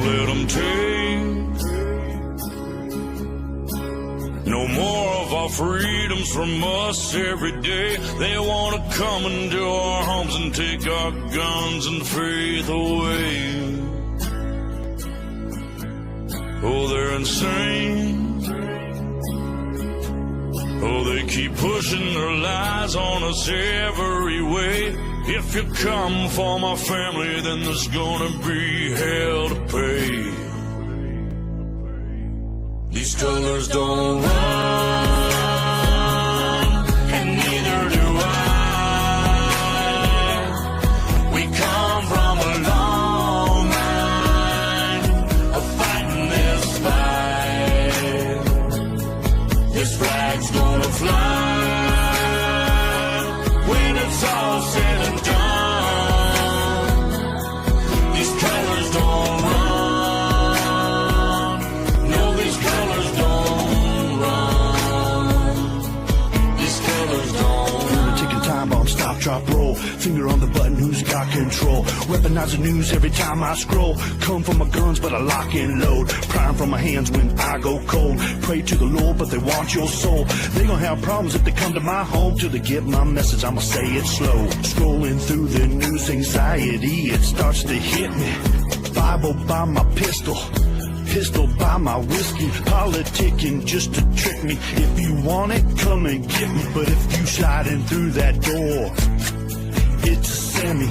let them take no more of our freedoms from us every day. They want to come into our homes and take our guns and faith away. Oh, they're insane. Oh, they keep pushing their lies on us every way. If you come for my family, then there's gonna be hell to pay. These colors don't run, and neither do I. We come from a long line of fighting this fight. This flag's gonna fly when it's all said and done. These colors don't run. No, these colors don't run. These colors don't. Ticking time bomb, stop, drop, roll. Finger on the button, who's got control? Weaponize the news every time I scroll. Come from my guns, but I lock and load. Prime from my hands when I go cold. Pray to the Lord, but they want your soul. They gon' have problems if they come to my home. Till they get my message, I'ma say it slow. Scrolling through the news, anxiety, it starts to hit me. Bible by my pistol. Pistol by my whiskey, politicking just to trick me. If you want it, come and get me. But if you sliding through that door, it's a Sammy.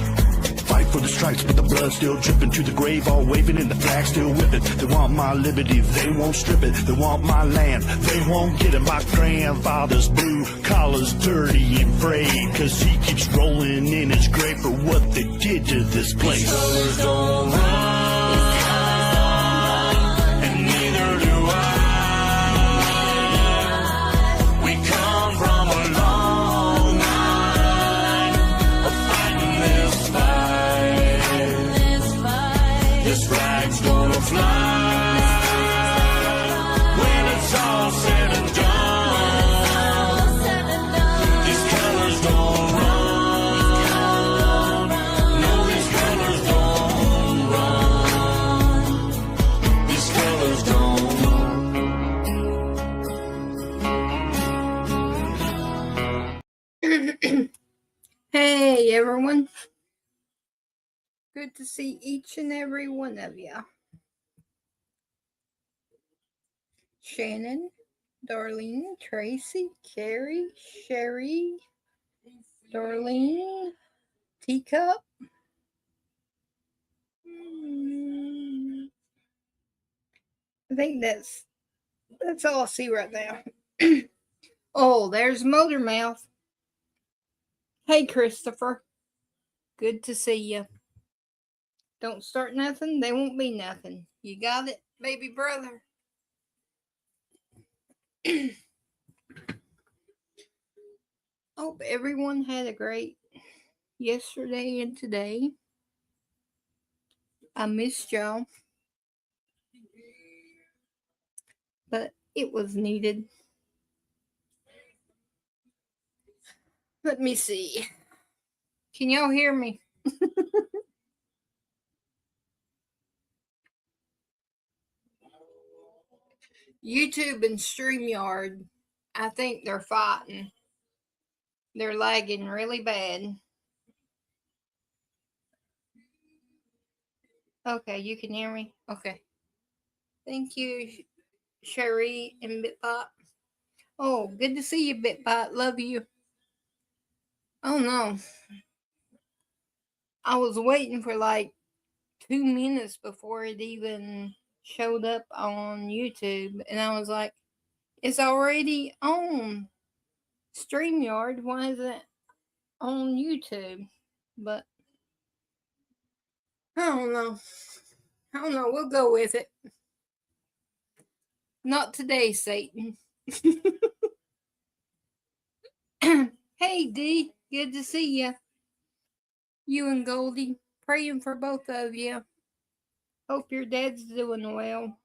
Fight for the stripes, but the blood still dripping. To the grave, all waving and the flag still whipping. They want my liberty, they won't strip it. They want my land, they won't get it. My grandfather's blue collar's dirty and frayed, cause he keeps rolling in his grave for what they did to this place. These colors don't run. This flag's gonna fly when it's all said and done. These colors don't run. No, these colors don't run. These colors don't. Hey, everyone. Good to see each and every one of you. Shannon, Darlene, Tracy, Carrie, Sherry, Darlene, Teacup. I think that's all I see right now. Oh, there's Motor Mouth. Hey, Christopher. Good to see you. Don't start nothing, they won't be nothing. You got it, baby brother? Hope everyone had a great yesterday and today. I missed y'all, but it was needed. Let me see. Can y'all hear me? YouTube and StreamYard, I think they're fighting. They're lagging really bad. Okay, you can hear me? Okay. Thank you, Sherry and Bitbot. Oh, good to see you, Bitbot. Love you. Oh, no. I was waiting for like 2 minutes before it even showed up on YouTube, and I was like, it's already on StreamYard. Why is it on YouTube? But I don't know. We'll go with it. Not today, Satan. Hey, D. Good to see you. You and Goldie. Praying for both of you. Hope your dad's doing well.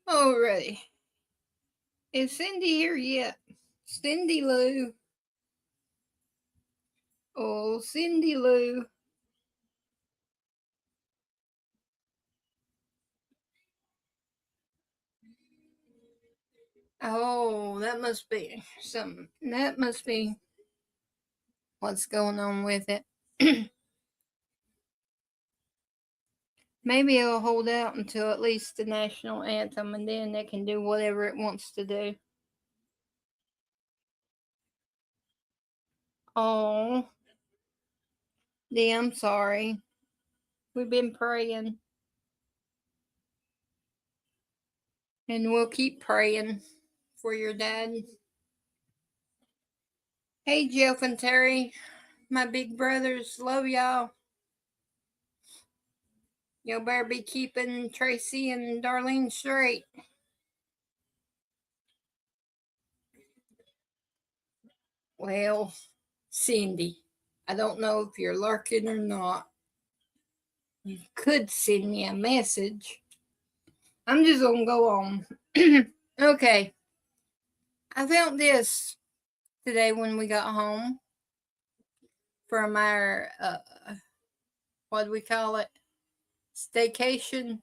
Alrighty. Is Cindy here yet? Cindy Lou. Oh, Cindy Lou. Oh, that must be something. That must be what's going on with it. Maybe it'll hold out until at least the national anthem, and then it can do whatever it wants to do. Oh, Dee, I'm sorry. We've been praying. And we'll keep praying for your dad. Hey, Jeff and Terry, my big brothers, love y'all. Y'all better be keeping Tracy and Darlene straight. Well, Cindy, I don't know if you're lurking or not. You could send me a message. I'm just gonna go on. Okay. I found this today when we got home from our, what do we call it? Staycation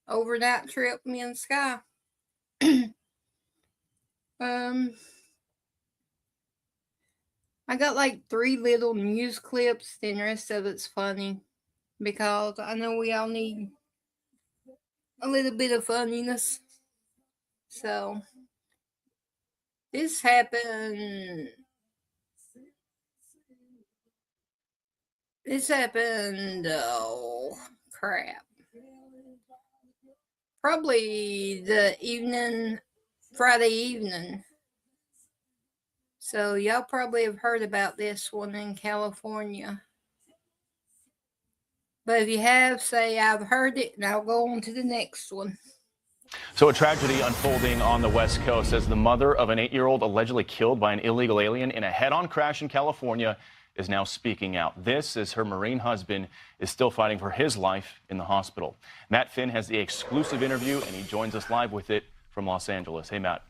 overnight trip, me and Sky. I got like 3 little news clips, then the rest of it's funny because I know we all need a little bit of funniness. So this happened. Oh crap! Probably the evening, Friday evening. So y'all probably have heard about this one in California. But if you have, say I've heard it, and I'll go on to the next one. So a tragedy unfolding on the West Coast as the mother of an 8-year-old allegedly killed by an illegal alien in a head-on crash in California is now speaking out. This as her Marine husband is still fighting for his life in the hospital. Matt Finn has the exclusive interview, and he joins us live with it from Los Angeles. Hey, Matt.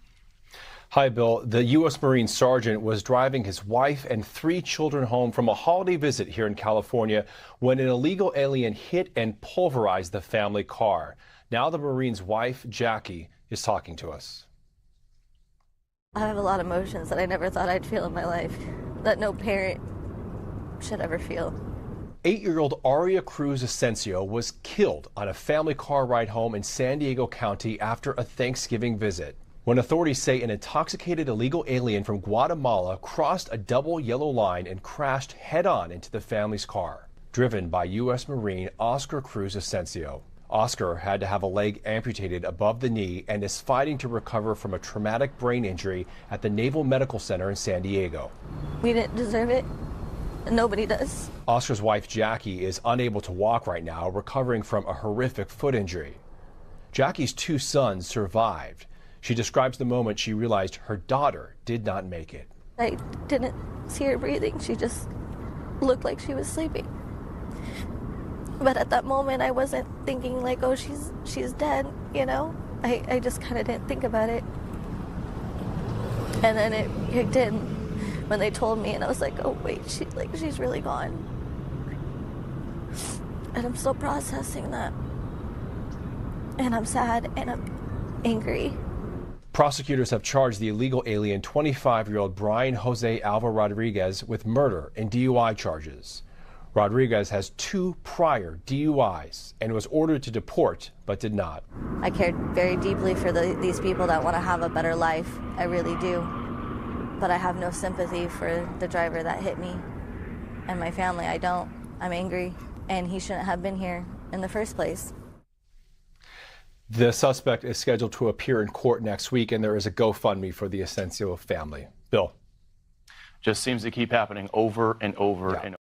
Hi, Bill. The U.S. Marine sergeant was driving his wife and 3 children home from a holiday visit here in California when an illegal alien hit and pulverized the family car. Now the Marine's wife, Jackie, is talking to us. I have a lot of emotions that I never thought I'd feel in my life, that no parent should ever feel. 8-year-old Aria Cruz Asensio was killed on a family car ride home in San Diego County after a Thanksgiving visit, when authorities say an intoxicated illegal alien from Guatemala crossed a double yellow line and crashed head-on into the family's car, driven by U.S. Marine Oscar Cruz Asensio. Oscar had to have a leg amputated above the knee and is fighting to recover from a traumatic brain injury at the Naval Medical Center in San Diego. We didn't deserve it, and nobody does. Oscar's wife, Jackie, is unable to walk right now, recovering from a horrific foot injury. Jackie's 2 sons survived. She describes the moment she realized her daughter did not make it. I didn't see her breathing. She just looked like she was sleeping. But at that moment, I wasn't thinking like, oh, she's dead, you know? I just kind of didn't think about it. And then it kicked in when they told me, and I was like, oh, wait, she's really gone. And I'm still processing that. And I'm sad, and I'm angry. Prosecutors have charged the illegal alien 25-year-old Brian Jose Alva Rodriguez with murder and DUI charges. Rodriguez has 2 prior DUIs and was ordered to deport, but did not. I cared very deeply for these people that want to have a better life. I really do. But I have no sympathy for the driver that hit me and my family. I don't. I'm angry, and he shouldn't have been here in the first place. The suspect is scheduled to appear in court next week, and there is a GoFundMe for the Asensio family. Bill. Just seems to keep happening over and over and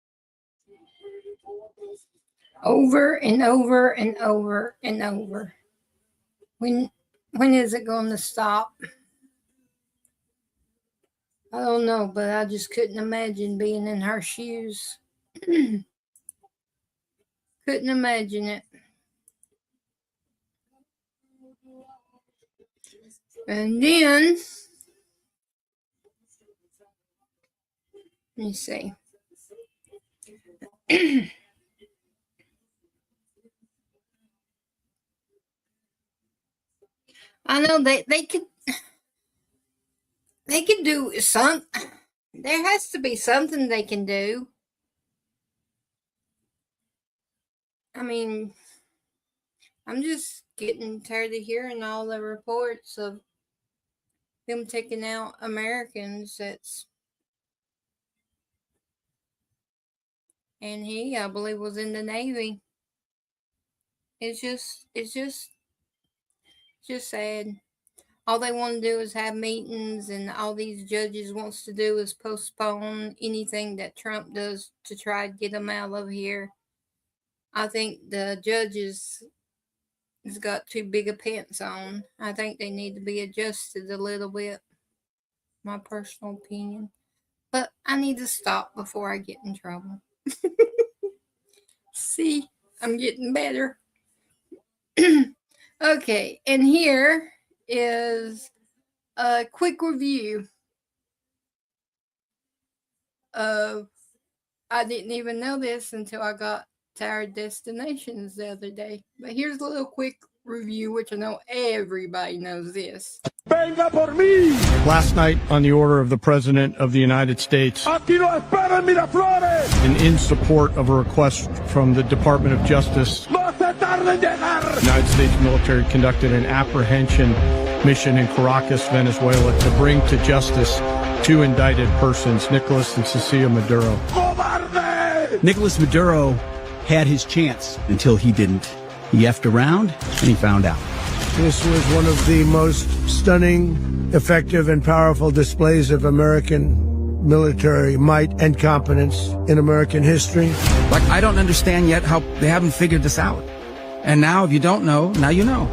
Over and over and over and over. When is it going to stop? I don't know, but I just couldn't imagine being in her shoes. Couldn't imagine it. And then Let me see. I know they could do some. There has to be something they can do. I mean, I'm just getting tired of hearing all the reports of them taking out Americans. And he, I believe, was in the Navy. It's just sad. All they want to do is have meetings, and all these judges wants to do is postpone anything that Trump does to try to get them out of here. I think the judges has got too big a pants on. I think they need to be adjusted a little bit. My personal opinion. But I need to stop before I get in trouble. See, I'm getting better. Okay, and here is a quick review of, I didn't even know this until I got to our destinations the other day. But here's a little quick review, which I know everybody knows this. Venga por mí! Last night, on the order of the President of the United States, Aquí lo esperan, Miraflores! And in support of a request from the Department of Justice, no se tarde en llegar! The United States military conducted an apprehension mission in Caracas, Venezuela, to bring to justice two indicted persons, Nicolas and Cecilia Maduro. Cobarde! Nicolas Maduro had his chance until he didn't. He effed around and he found out. This was one of the most stunning, effective, and powerful displays of American military might and competence in American history. Like, I don't understand yet how they haven't figured this out. And now, if you don't know, now you know.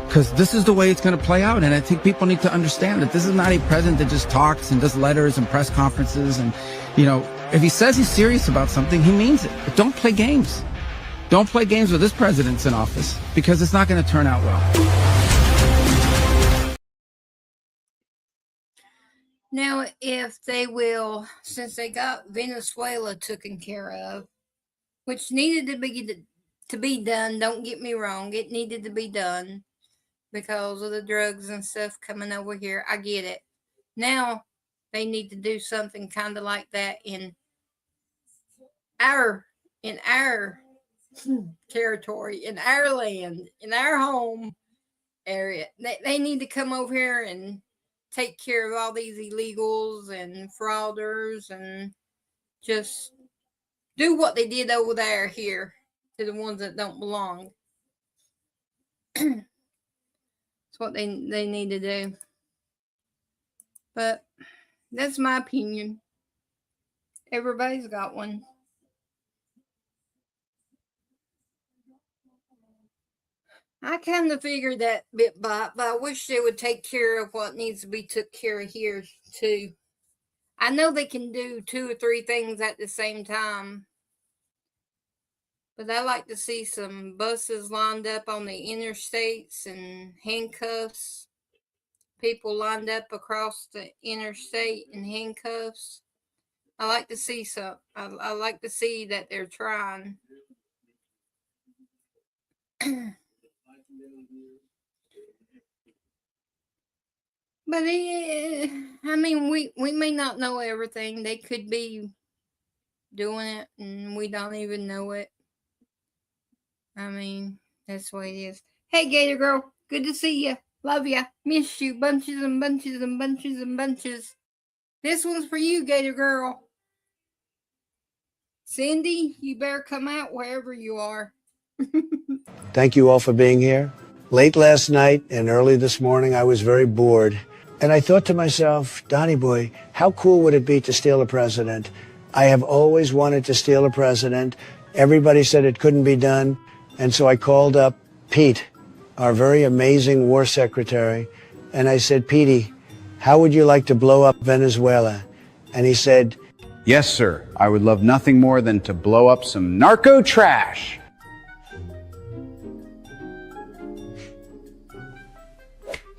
Because this is the way it's going to play out. And I think people need to understand that this is not a president that just talks and does letters and press conferences. And, you know, if he says he's serious about something, he means it. But don't play games. Don't play games with this president's in office, because it's not going to turn out well. Now, if they will, since they got Venezuela taken care of, which needed to be done, don't get me wrong, it needed to be done because of the drugs and stuff coming over here. I get it. Now, they need to do something kind of like that in our territory, in our land, in our home area. They need to come over here and take care of all these illegals and frauders and just do what they did over there here to the ones that don't belong. That's what they need to do. But that's my opinion. Everybody's got one. I kind of figured that bit by, but I wish they would take care of what needs to be took care of here too. I know they can do 2 or 3 things at the same time, but I like to see some buses lined up on the interstates and handcuffs. People lined up across the interstate in handcuffs. I like to see some. I like to see that they're trying. But I mean, we may not know everything. They could be doing it and we don't even know it. I mean, that's the way it is. Hey, Gator Girl, good to see you. Love ya. Miss you. Bunches and bunches and bunches and bunches. This one's for you, Gator Girl. Cindy, you better come out wherever you are. Thank you all for being here. Late last night and early this morning, I was very bored. And I thought to myself, Donnie boy, how cool would it be to steal a president? I have always wanted to steal a president. Everybody said it couldn't be done. And so I called up Pete, our very amazing war secretary. And I said, Petey, how would you like to blow up Venezuela? And he said, yes, sir. I would love nothing more than to blow up some narco trash.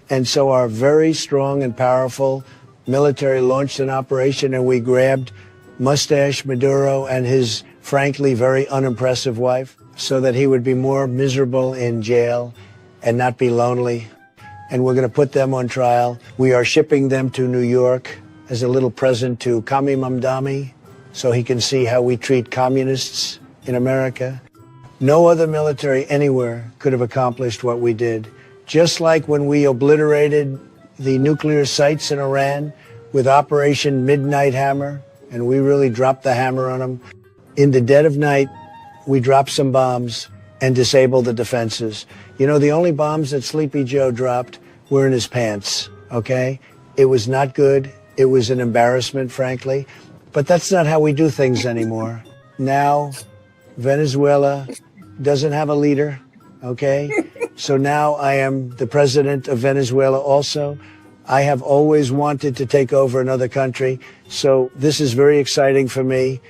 And so our very strong and powerful military launched an operation, and we grabbed mustache Maduro and his frankly very unimpressive wife so that he would be more miserable in jail and not be lonely. And we're going to put them on trial. We are shipping them to New York as a little present to Kami Mamdani so he can see how we treat communists in America. No other military anywhere could have accomplished what we did. Just like when we obliterated the nuclear sites in Iran with Operation Midnight Hammer, and we really dropped the hammer on them. In the dead of night, we dropped some bombs and disabled the defenses. You know, the only bombs that Sleepy Joe dropped were in his pants, okay? It was not good. It was an embarrassment, frankly. But that's not how we do things anymore. Now, Venezuela doesn't have a leader, okay? So now I am the president of Venezuela also. I have always wanted to take over another country, so this is very exciting for me.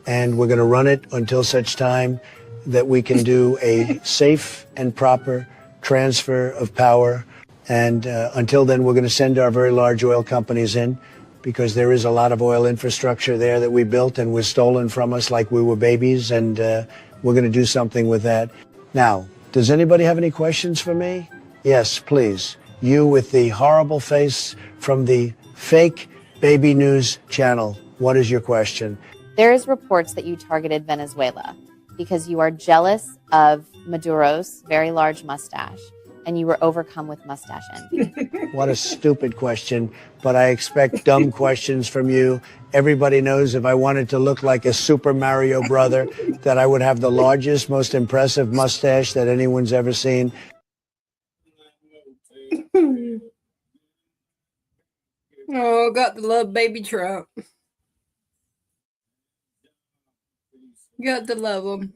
And we're going to run it until such time that we can do a safe and proper transfer of power. And until then, we're going to send our very large oil companies in because there is a lot of oil infrastructure there that we built and was stolen from us like we were babies. And we're going to do something with that. Now, does anybody have any questions for me? Yes, please. You with the horrible face from the fake baby news channel. What is your question? There is reports that you targeted Venezuela because you are jealous of Maduro's very large mustache and you were overcome with mustache envy. What a stupid question, but I expect dumb questions from you. Everybody knows if I wanted to look like a Super Mario brother, that I would have the largest, most impressive mustache that anyone's ever seen. Oh, got to love baby Trump. Got to love him.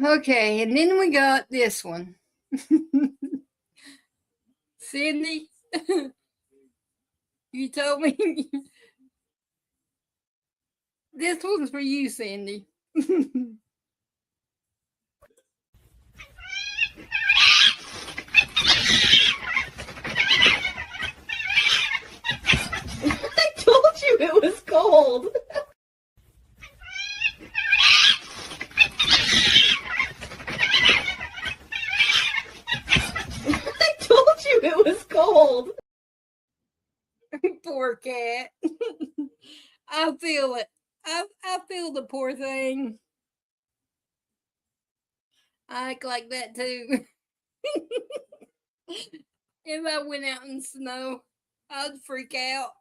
Okay, and then we got this one. Cindy, you told me. This one's for you, Cindy. I told you it was cold. I told you it was cold. Poor cat. I feel it. I feel the poor thing. I act like that too. If I went out in snow, I'd freak out.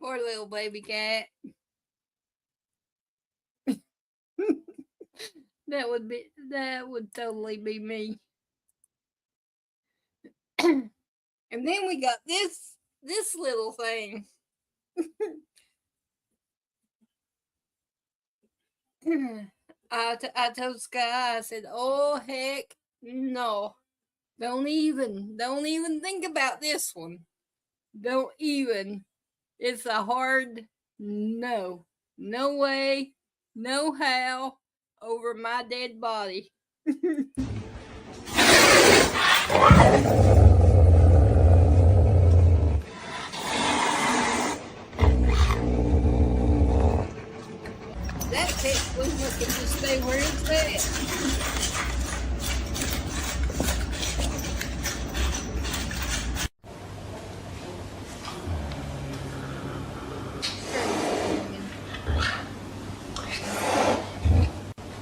Poor little baby cat. That would totally be me. And then we got this little thing. I told Sky, I said, oh heck no. Don't even think about this one. Don't even. It's a hard no. No way, no how, over my dead body. That text was looking to stay where it's at.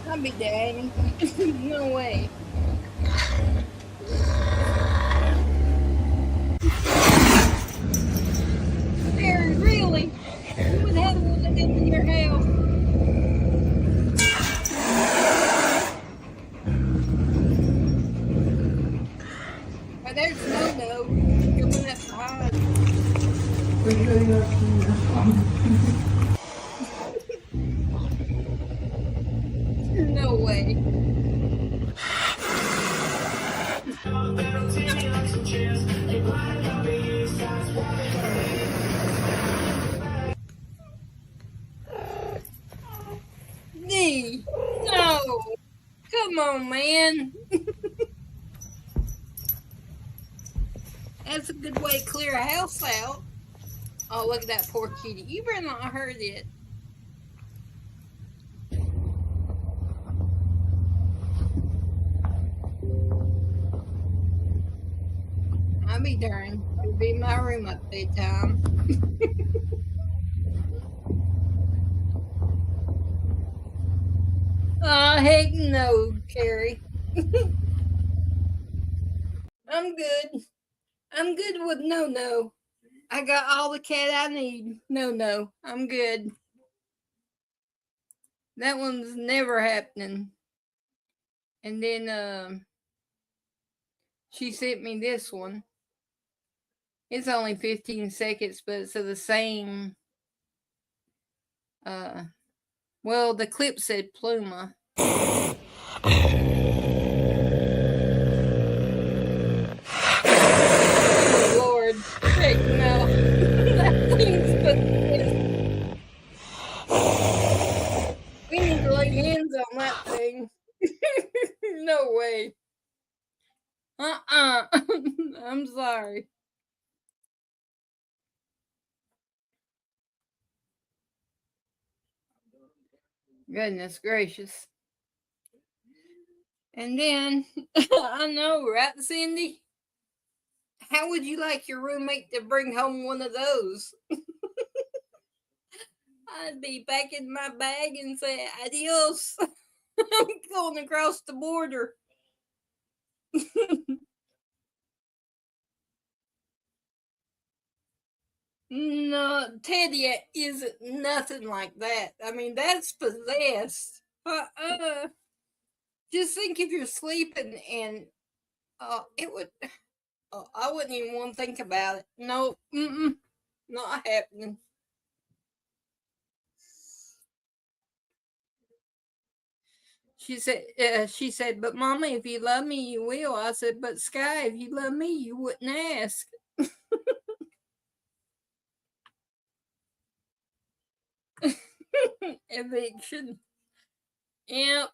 I'll be dang. No way. There, really? You would have one of them in your house. But there's no coming up the hide. No way. me. No. Come on, man. That's a good way to clear a house out. Oh, look at that poor kitty. You better not hurt it. I'll be darned. It'll be in my room at bedtime. Oh, heck no, Carrie. I'm good. I'm good with no. I got all the cat I need. No. I'm good. That one's never happening. And then she sent me this one. It's only 15 seconds, but it's of the same. Well, the clip said Pluma. Oh, Lord. Heck no. That thing's pathetic. We need to lay hands on that thing. No way. I'm sorry. Goodness gracious. And then, I know, right, Cindy? How would you like your roommate to bring home one of those? I'd be packing my bag and say, adios. I'm going across the border. No, Teddy isn't nothing like that. I mean, that's possessed. Just think if you're sleeping and it would. I wouldn't even want to think about it. No, not happening. She said, but Mama, if you love me, you will. I said, but Sky, if you love me, you wouldn't ask. Eviction. Yep.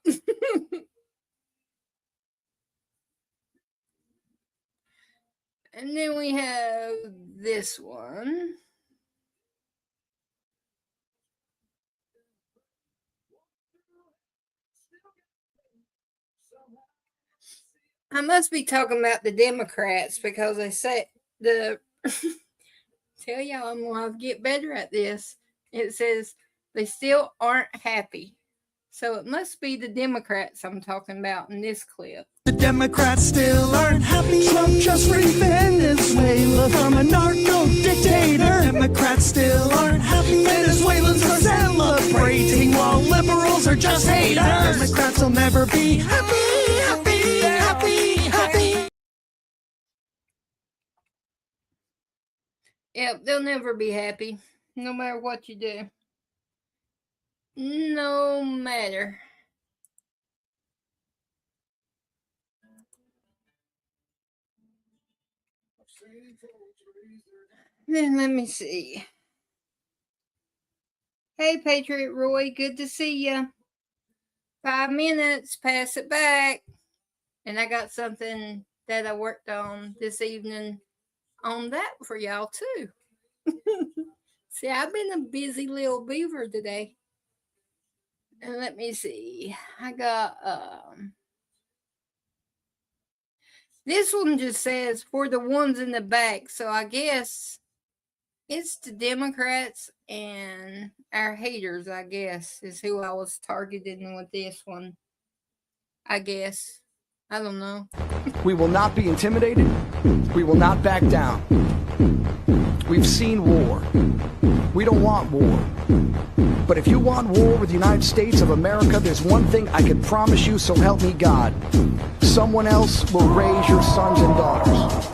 And then we have this one. I must be talking about the Democrats because they said tell y'all I'm gonna have to get better at this. It says they still aren't happy. So it must be the Democrats I'm talking about in this clip. The Democrats still aren't happy. Trump just freed Venezuela from a narco dictator. Democrats still aren't happy. Venezuelans are celebrating while liberals are just haters. Democrats will never be happy. Yep, they'll never be happy, no matter what you do. No matter. Then let me see. Hey, Patriot Roy, good to see ya. 5 minutes, pass it back. And I got something that I worked on this evening on that for y'all too. See, I've been a busy little beaver today. And let me see. I got this one just says for the ones in the back. So I guess it's the Democrats and our haters, I guess, is who I was targeting with this one. I guess. I don't know. We will not be intimidated. We will not back down. We've seen war. We don't want war. But if you want war with the United States of America, there's one thing I can promise you, so help me God. Someone else will raise your sons and daughters.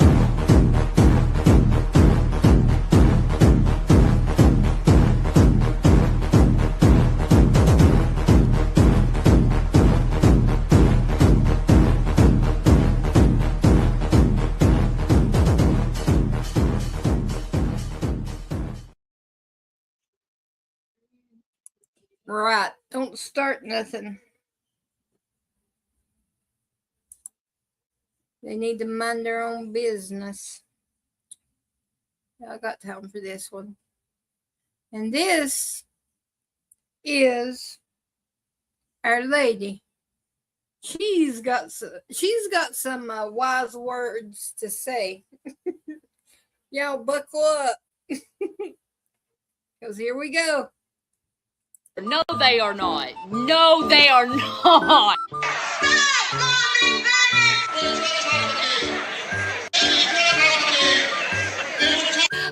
Right. Don't start nothing. They need to mind their own business. I got time for this one. And this is Our Lady. She's got some wise words to say. Y'all buckle up. Because here we go. No, they are not. No, they are not.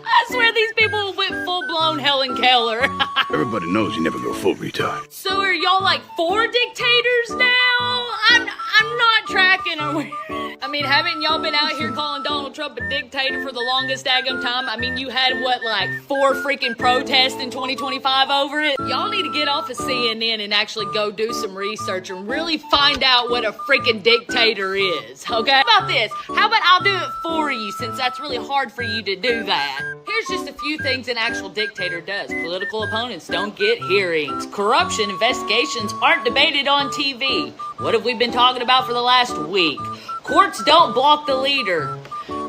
I swear these people went full-blown Helen Keller. Everybody knows you never go full retard. So are y'all like 4 dictators now? I'm not tracking. I mean, haven't y'all been out here calling Donald Trump a dictator for the longest daggum time? I mean, you had what, like 4 freaking protests in 2025 over it? Y'all need to get off of CNN and actually go do some research and really find out what a freaking dictator is, okay? How about this? How about I'll do it for you, since that's really hard for you to do that? Here's just a few things an actual dictator does. Political opponents don't get hearings. Corruption investigations aren't debated on TV. What have we been talking about for the last week? Courts don't block the leader.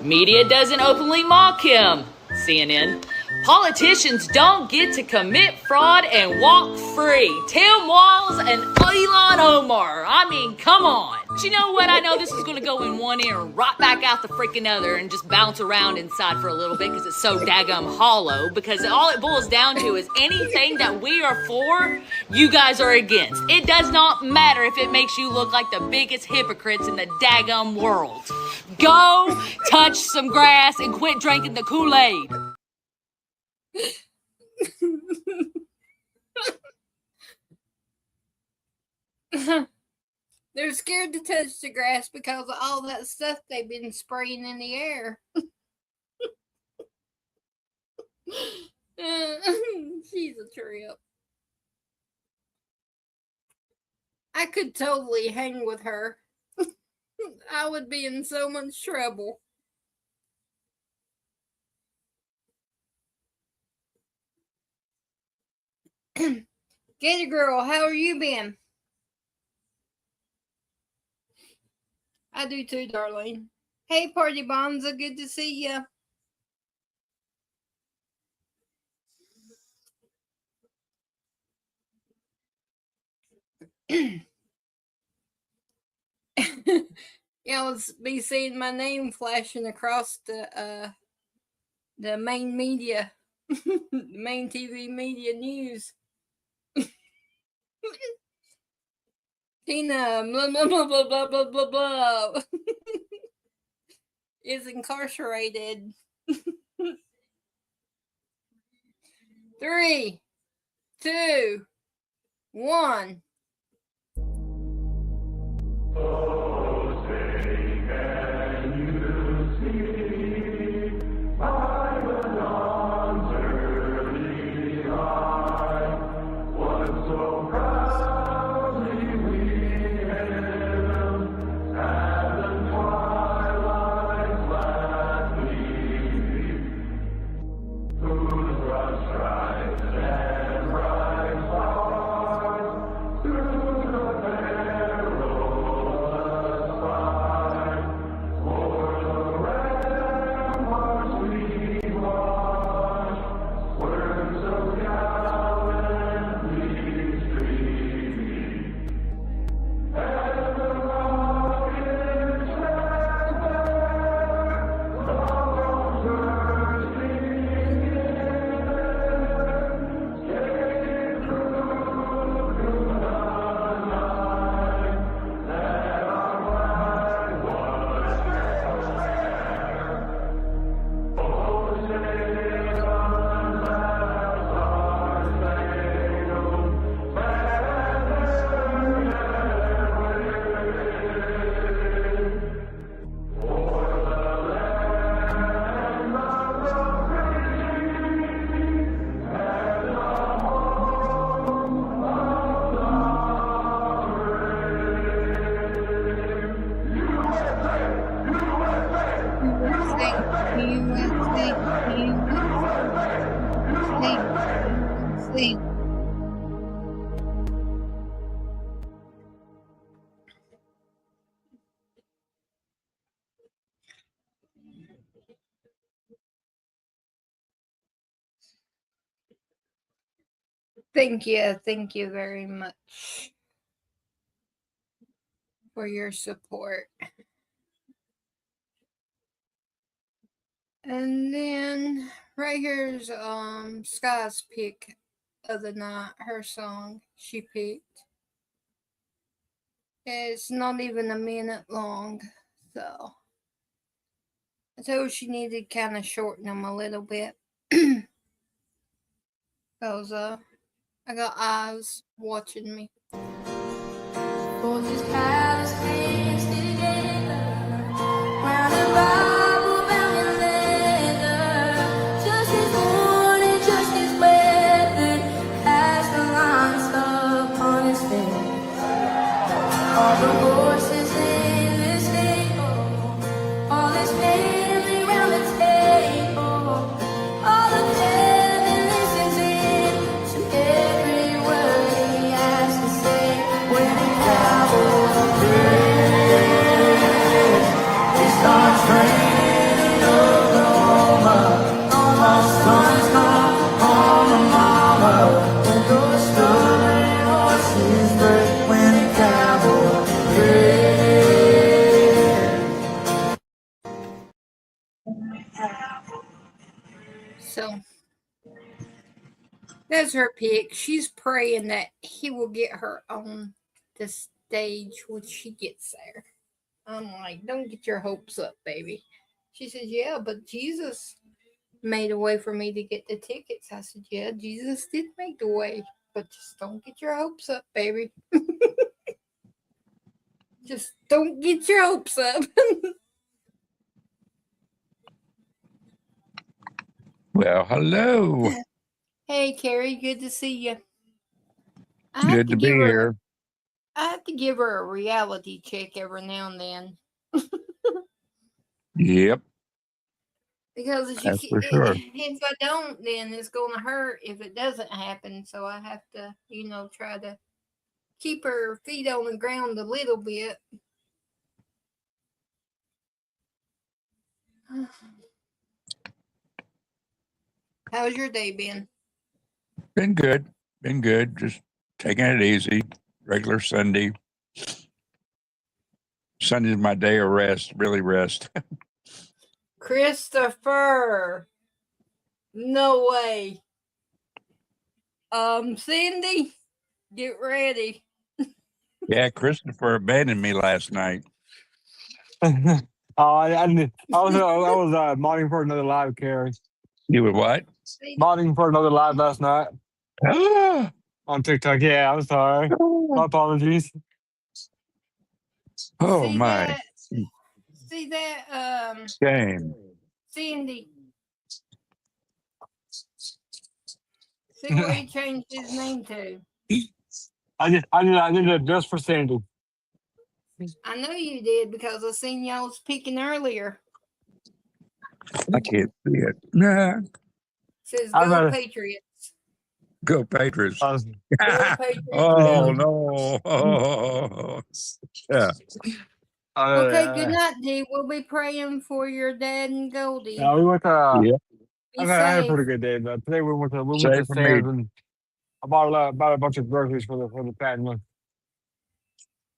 Media doesn't openly mock him. CNN. Politicians don't get to commit fraud and walk free. Tim Walz and Ilhan Omar. I mean, come on. But you know what? I know this is going to go in one ear and right back out the freaking other and just bounce around inside for a little bit because it's so daggum hollow. Because all it boils down to is anything that we are for, you guys are against. It does not matter if it makes you look like the biggest hypocrites in the daggum world. Go touch some grass and quit drinking the Kool-Aid. They're scared to touch the grass because of all that stuff they've been spraying in the air. She's a trip. I could totally hang with her. I would be in so much trouble. Gator girl, how are you been? I do too, darling. Hey, Party Bonza, good to see ya. Y'all be seeing my name flashing across the main media, the main TV media news. Tina, blah, blah, blah, blah, blah, blah, blah, blah, is incarcerated. 3, 2, 1. Thank you very much for your support. And then right here's Sky's pick of the night, her song she picked. It's not even a minute long, so I told her she needed to kind of shorten them a little bit. Because I got eyes watching me. All the voices in this table, all this family round the table, all of heaven listens in to every word he has to say. When the cowboys praise, it starts raining in Oklahoma. All my sons come home to mama. When those stubborn horses break, when the cowboys So that's her pick. She's praying that he will get her on the stage when she gets there. I'm like, don't get your hopes up, baby. She says, yeah, but Jesus made a way for me to get the tickets. I said, yeah, Jesus did make the way, but just don't get your hopes up, baby. Just don't get your hopes up. Well, hello. Hey, Carrie, good to see you. I Good to be here. I have to give her a reality check every now and then. Yep, Because if, that's for sure. if I don't, then it's going to hurt if it doesn't happen. So I have to, try to keep her feet on the ground a little bit. How's your day been? Been good. Been good. Just taking it easy. Regular Sunday. Sunday's my day of rest. Really rest. Christopher. No way. Cindy, get ready. Yeah, Christopher abandoned me last night. I was modding for another live, Carrie. You were what? Modding for another live last night on TikTok. Yeah, I'm sorry. My apologies. Oh see my. That, see that? Shame. Cindy. See what he changed his name to. I did it just for Sandy. I know you did because I seen y'all's picking earlier. I can't see it. Nah. Says go Patriots. Go Patriots. Go Patriots. Oh no. Oh. Yeah. Okay, good night, D. We'll be praying for your dad and Goldie. Yeah, we went to. Yeah. Be I had a safe. pretty good day, but today we went to Safe for me. Sam's and I bought a bunch of groceries for the family.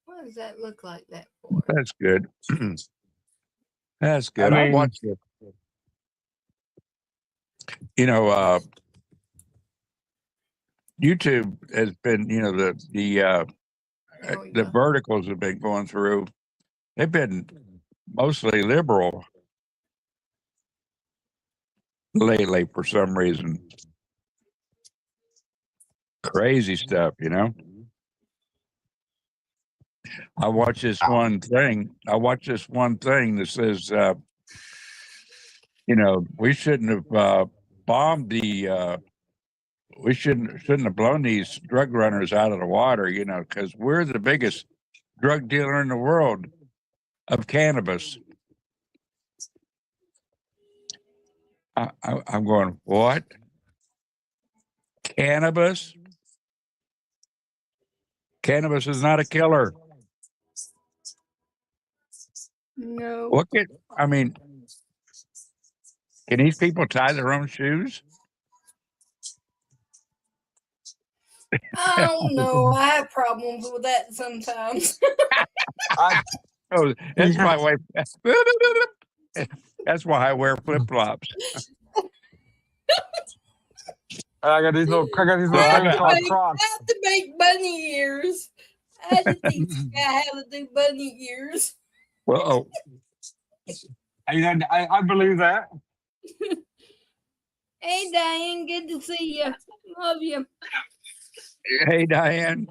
What does that look like that for? That's good. That's good. I I mean, watched it. YouTube has been, the verticals have been going through. They've been mostly liberal lately for some reason. Crazy stuff, I watch this one thing. That says, we shouldn't have bombed the. We shouldn't have blown these drug runners out of the water, because we're the biggest drug dealer in the world of cannabis. I'm going, what? Cannabis? Cannabis is not a killer. No. Can these people tie their own shoes? I don't know. I have problems with that sometimes. Oh, that's Yeah. my wife. That's why I wear flip flops. I got these little So I'm things a, called I Crocs. have to make bunny ears. I had to teach a guy how to do bunny ears. well, I believe that. Hey, Diane, good to see you. Love you. hey Diane,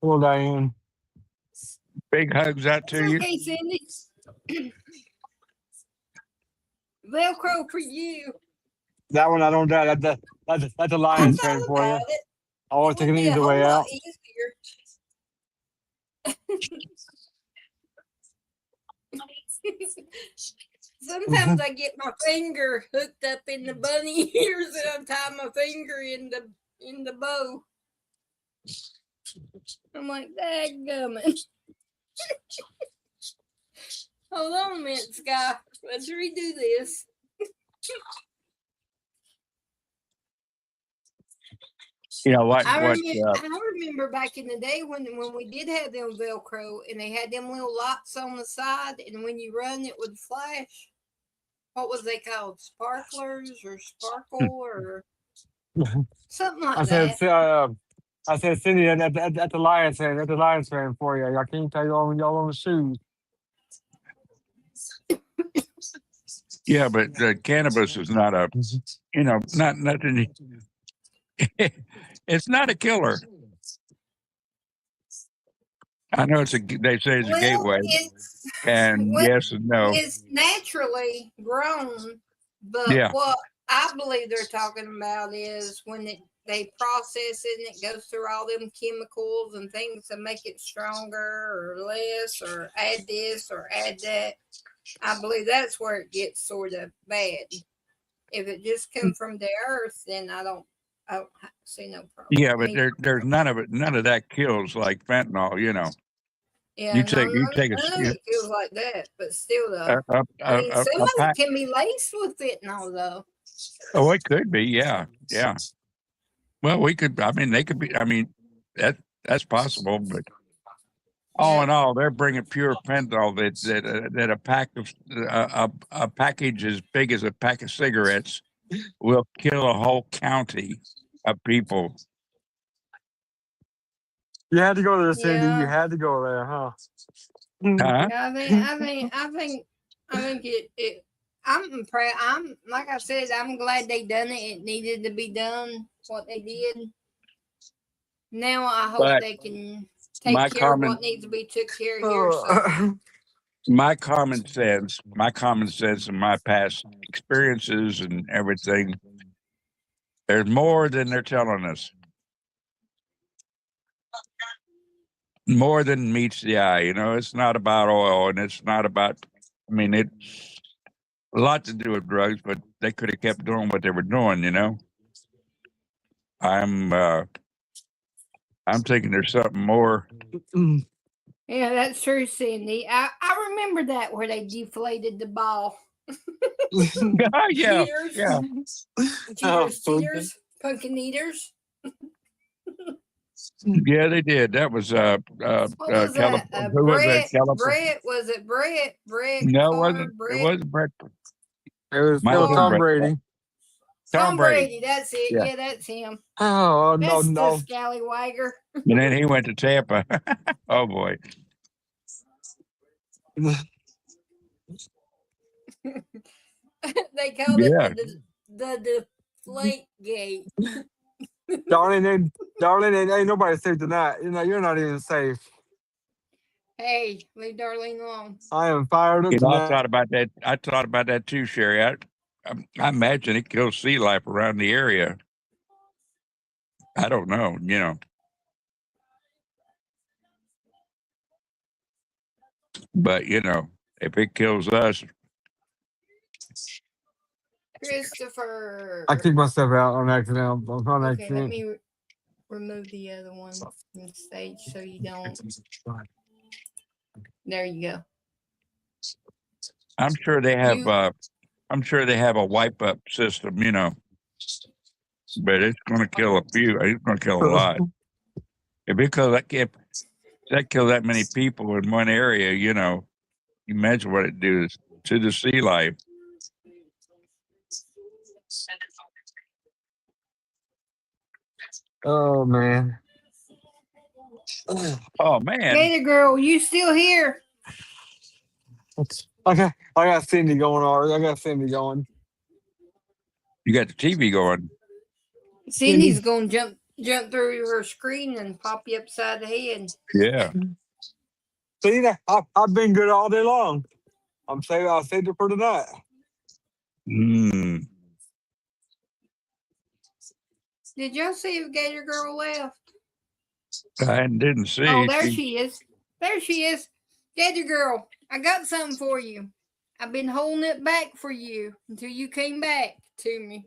Hello, Diane. big hugs out It's to you. okay, Cindy. Velcro for you. That one I don't doubt. That's a I Lions fan thought for you. about it. I always It take would an be a easy whole way lot out. easier. Sometimes I get my finger hooked up in the bunny ears and I tie my finger in the bow. I'm like, dadgummit. Hold on a minute, Sky. Let's redo this. You know what? I remember back in the day when we did have them Velcro and they had them little lights on the side, and when you run, it would flash. What was they called? Sparklers or sparkle or something like that. I said, Cindy, that's the Lions fan. That's the Lions fan for you. I can't tell y'all on the shoes. Yeah, but cannabis is not a, not nothing. It's not a killer. I know they say it's a gateway, and yes and no. It's naturally grown, but Yeah. what I believe they're talking about is when they process it and it goes through all them chemicals and things to make it stronger or less or add this or add that. I believe that's where it gets sort of bad. If it just comes from the earth, then I don't see no problem. Yeah, but there's none of that kills like fentanyl. Yeah, you none take of it feels like that, but still, though. I mean, some of it can be laced with fentanyl, though. Oh, it could be. Yeah. Well, we could. I mean, they could be. I mean, that's possible. But all in all, they're bringing pure fentanyl that a pack of a package as big as a pack of cigarettes will kill a whole county of people. You had to go there, Cindy. Yeah. You had to go there, huh? Huh? Yeah, I think it. I'm like I said, I'm glad they done it. It needed to be done. What they did. Now I hope But they can take care of what needs to be took care of here. So. My common sense and my past experiences and everything, there's more than they're telling us. More than meets the eye. It's not about oil and it's not about, I mean, it's a lot to do with drugs, but they could have kept doing what they were doing, I'm thinking there's something more. Yeah, that's true, Cindy. I remember that where they deflated the ball. Yeah. Cheaters, pumpkin eaters. Yeah, they did. That was What was that? Brett? Was it Brett? Brett? No, Favre, it wasn't Brett. It was Tom Brady. Tom Brady. That's it. Yeah, that's him. Oh That's no! the scallywagger. And then he went to Tampa. Oh boy. They called it the deflate gate. Darling, ain't nobody safe tonight. You're not even safe. Hey, leave Darlene alone. I am fired up I tonight. thought about that too, Sherry. I imagine it kills sea life around the area. I don't know, But if it kills us, Christopher. I kicked myself out on accident. Okay, let me remove the other one from the stage so you don't. There you go. I'm sure they have. I'm sure they have a wipe up system, But it's going to kill a few. It's going to kill a lot. if that killed that many people in one area, you know, you imagine what it does to the sea life. Oh man. Oh man, Gator girl, you still here? I got Cindy going already. I got Cindy going. you got the TV going. Cindy's gonna jump through her screen and pop you upside the head. Yeah. See that? I've been good all day long. I'll save it for tonight. Mm. Did y'all see if Gator girl left? I didn't see. Oh, there she is. There she is. Gator girl, I got something for you. I've been holding it back for you until you came back to me.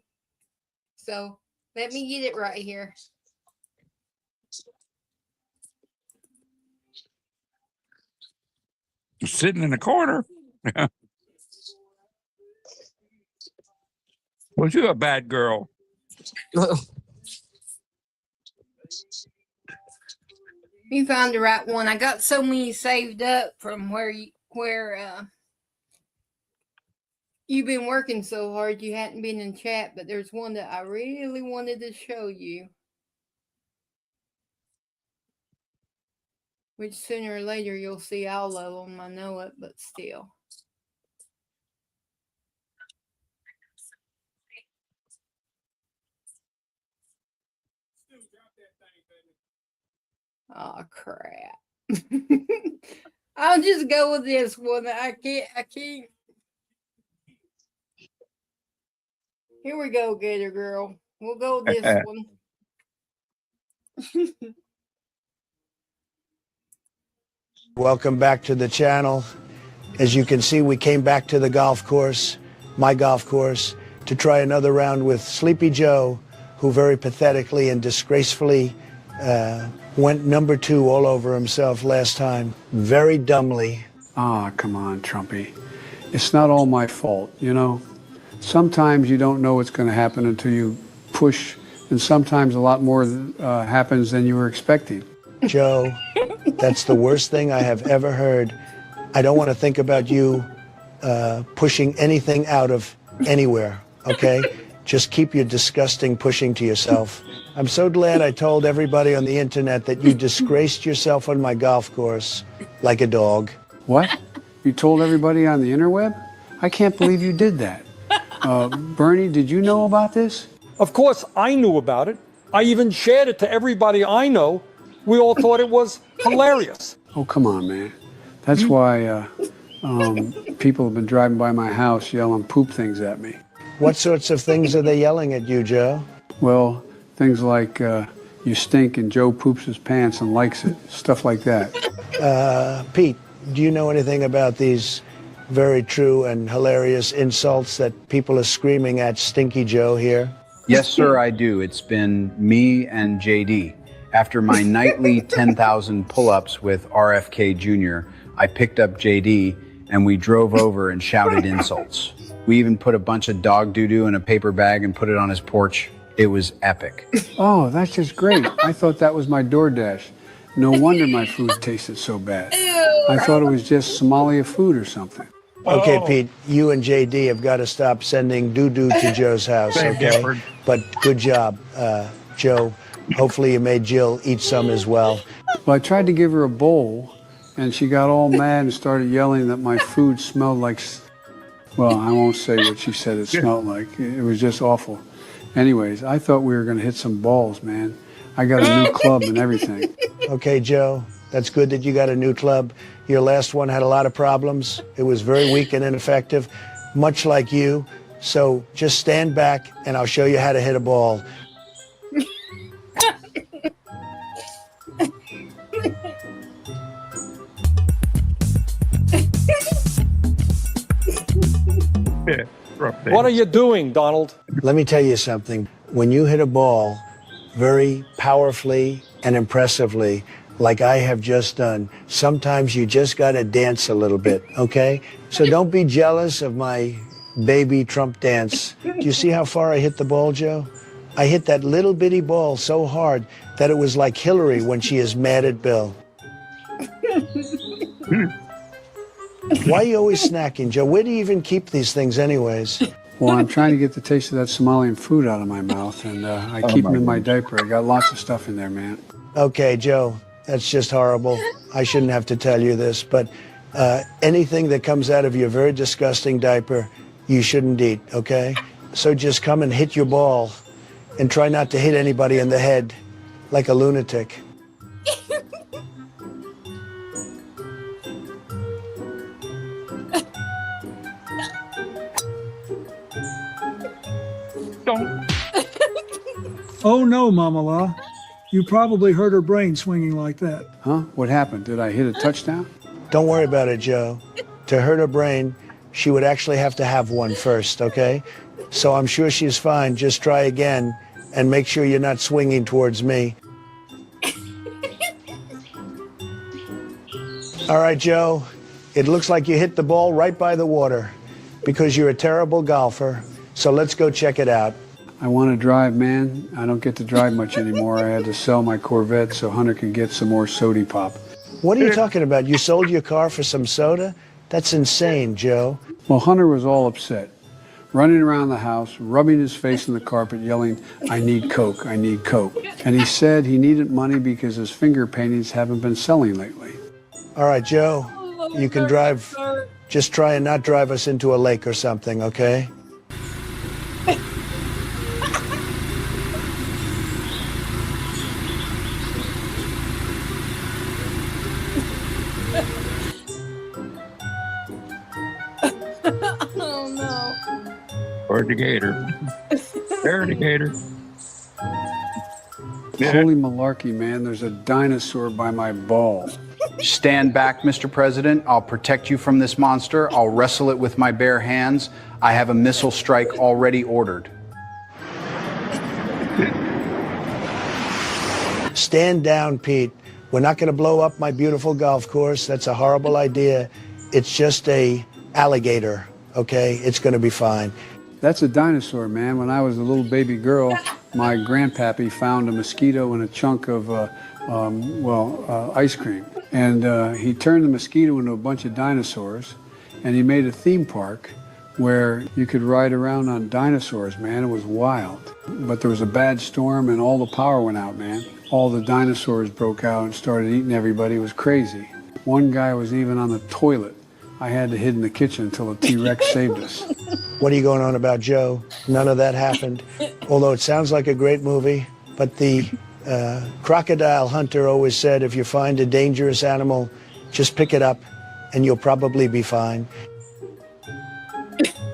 So let me get it right here. Sitting in the corner. Was you a bad girl? You found the right one. I got so many saved up from where you've been working so hard you hadn't been in chat, but there's one that I really wanted to show you. Which sooner or later you'll see all of them. I know it, but still. Oh crap. I'll just go with this one. I can't. Here we go, Gator girl. We'll go with this one. Welcome back to the channel. As you can see, we came back to the golf course, my golf course, to try another round with Sleepy Joe, who very pathetically and disgracefully went number 2 all over himself last time, very dumbly. Ah, come on, Trumpy. It's not all my fault, you know? Sometimes you don't know what's going to happen until you push, and sometimes a lot more happens than you were expecting. Joe, that's the worst thing I have ever heard. I don't want to think about you pushing anything out of anywhere, okay? Just keep your disgusting pushing to yourself. I'm so glad I told everybody on the internet that you disgraced yourself on my golf course like a dog. What? You told everybody on the interweb? I can't believe you did that. Bernie, did you know about this? Of course I knew about it. I even shared it to everybody I know. We all thought it was hilarious. Oh, come on, man. That's why people have been driving by my house yelling poop things at me. What sorts of things are they yelling at you, Joe? Well, things like you stink and Joe poops his pants and likes it, stuff like that. Pete, do you know anything about these very true and hilarious insults that people are screaming at Stinky Joe here? Yes, sir, I do. It's been me and JD. After my nightly 10,000 pull-ups with RFK Jr., I picked up JD and we drove over and shouted insults. We even put a bunch of dog doo-doo in a paper bag and put it on his porch. It was epic. Oh, that's just great. I thought that was my DoorDash. No wonder my food tasted so bad. I thought it was just Somalia food or something. Okay, Pete, you and JD have got to stop sending doo-doo to Joe's house, okay? But good job, Joe. Hopefully you made Jill eat some as well. Well, I tried to give her a bowl, and she got all mad and started yelling that my food smelled like... Well, I won't say what she said it smelled like. It was just awful. Anyways, I thought we were going to hit some balls, man. I got a new club and everything. Okay, Joe, that's good that you got a new club. Your last one had a lot of problems. It was very weak and ineffective, much like you. So just stand back, and I'll show you how to hit a ball. What are you doing, Donald? Let me tell you something. When you hit a ball very powerfully and impressively, like I have just done, sometimes you just got to dance a little bit, okay? So don't be jealous of my baby Trump dance. Do you see how far I hit the ball, Joe? I hit that little bitty ball so hard that it was like Hillary when she is mad at Bill. Why are you always snacking, Joe? Where do you even keep these things anyways? Well, I'm trying to get the taste of that Somalian food out of my mouth, and I keep them in my diaper. I got lots of stuff in there, man. Okay, Joe, that's just horrible. I shouldn't have to tell you this, but anything that comes out of your very disgusting diaper, you shouldn't eat, okay? So just come and hit your ball and try not to hit anybody in the head like a lunatic. Oh no, Mama La. You probably hurt her brain swinging like that. Huh? What happened? Did I hit a touchdown? Don't worry about it, Joe. To hurt her brain, she would actually have to have one first, okay? So I'm sure she's fine. Just try again and make sure you're not swinging towards me. All right, Joe. It looks like you hit the ball right by the water because you're a terrible golfer. So let's go check it out. I want to drive, man. I don't get to drive much anymore. I had to sell my Corvette so Hunter could get some more sody pop. What are you talking about? You sold your car for some soda? That's insane, Joe. Well, Hunter was all upset, running around the house, rubbing his face in the carpet, yelling, "I need Coke, I need Coke." And he said he needed money because his finger paintings haven't been selling lately. All right, Joe, you can drive. Just try and not drive us into a lake or something, okay? Oh no. Or the gator. There, the gator. Holy malarkey, man. There's a dinosaur by my ball. Stand back, Mr. President. I'll protect you from this monster. I'll wrestle it with my bare hands. I have a missile strike already ordered. Stand down, Pete. We're not going to blow up my beautiful golf course. That's a horrible idea. It's just a alligator, okay? It's going to be fine. That's a dinosaur, man. When I was a little baby girl, my grandpappy found a mosquito in a chunk of, ice cream. And he turned the mosquito into a bunch of dinosaurs, and he made a theme park where you could ride around on dinosaurs, man. It was wild. But there was a bad storm, and all the power went out, man. All the dinosaurs broke out and started eating everybody. It was crazy. One guy was even on the toilet. I had to hide in the kitchen until a T-Rex saved us. What are you going on about, Joe? None of that happened. Although it sounds like a great movie, but the crocodile hunter always said, if you find a dangerous animal, just pick it up and you'll probably be fine.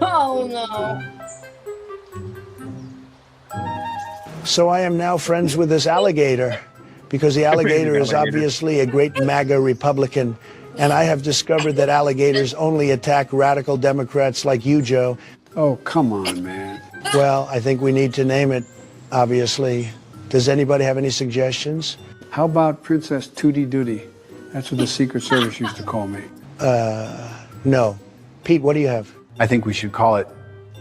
Oh no. So I am now friends with this alligator because the alligator is obviously a great MAGA Republican. And I have discovered that alligators only attack radical Democrats like you, Joe. Oh, come on, man. Well, I think we need to name it, obviously. Does anybody have any suggestions? How about Princess Tootie Duty? That's what the Secret Service used to call me. No. Pete, what do you have? I think we should call it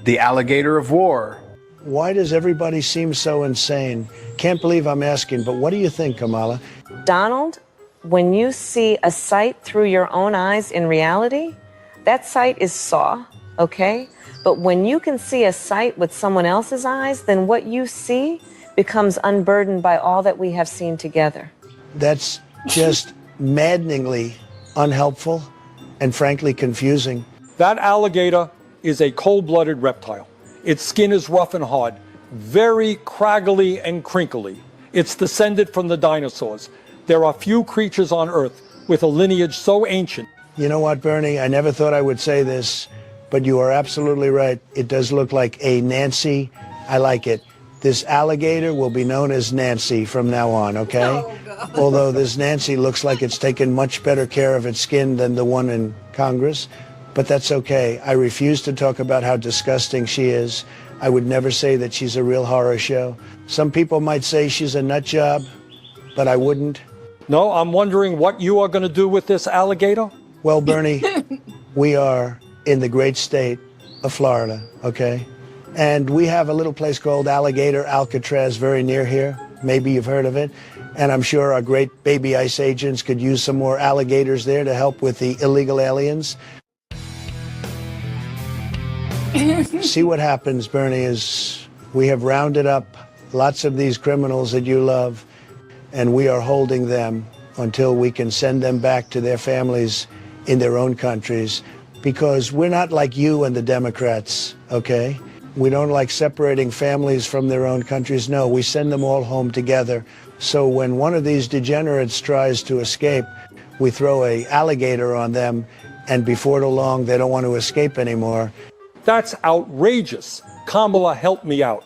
the alligator of war. Why does everybody seem so insane? Can't believe I'm asking, but what do you think, Kamala? Donald, when you see a sight through your own eyes in reality, that sight is saw, okay? But when you can see a sight with someone else's eyes, then what you see becomes unburdened by all that we have seen together. That's just maddeningly unhelpful and frankly confusing. That alligator is a cold-blooded reptile. Its skin is rough and hard, very craggly and crinkly. It's descended from the dinosaurs. There are few creatures on Earth with a lineage so ancient. You know what, Bernie? I never thought I would say this, but you are absolutely right. It does look like a Nancy. I like it. This alligator will be known as Nancy from now on, okay? Oh, although this Nancy looks like it's taken much better care of its skin than the one in Congress, but that's okay. I refuse to talk about how disgusting she is. I would never say that she's a real horror show. Some people might say she's a nut job, but I wouldn't. No, I'm wondering what you are going to do with this alligator? Well, Bernie, we are in the great state of Florida, okay? And we have a little place called Alligator Alcatraz very near here. Maybe you've heard of it. And I'm sure our great baby ICE agents could use some more alligators there to help with the illegal aliens. See what happens, Bernie, is we have rounded up lots of these criminals that you love, and we are holding them until we can send them back to their families in their own countries, because we're not like you and the Democrats, okay? We don't like separating families from their own countries. No, we send them all home together. So when one of these degenerates tries to escape, we throw an alligator on them, and before too long, they don't want to escape anymore. That's outrageous. Kamala, help me out.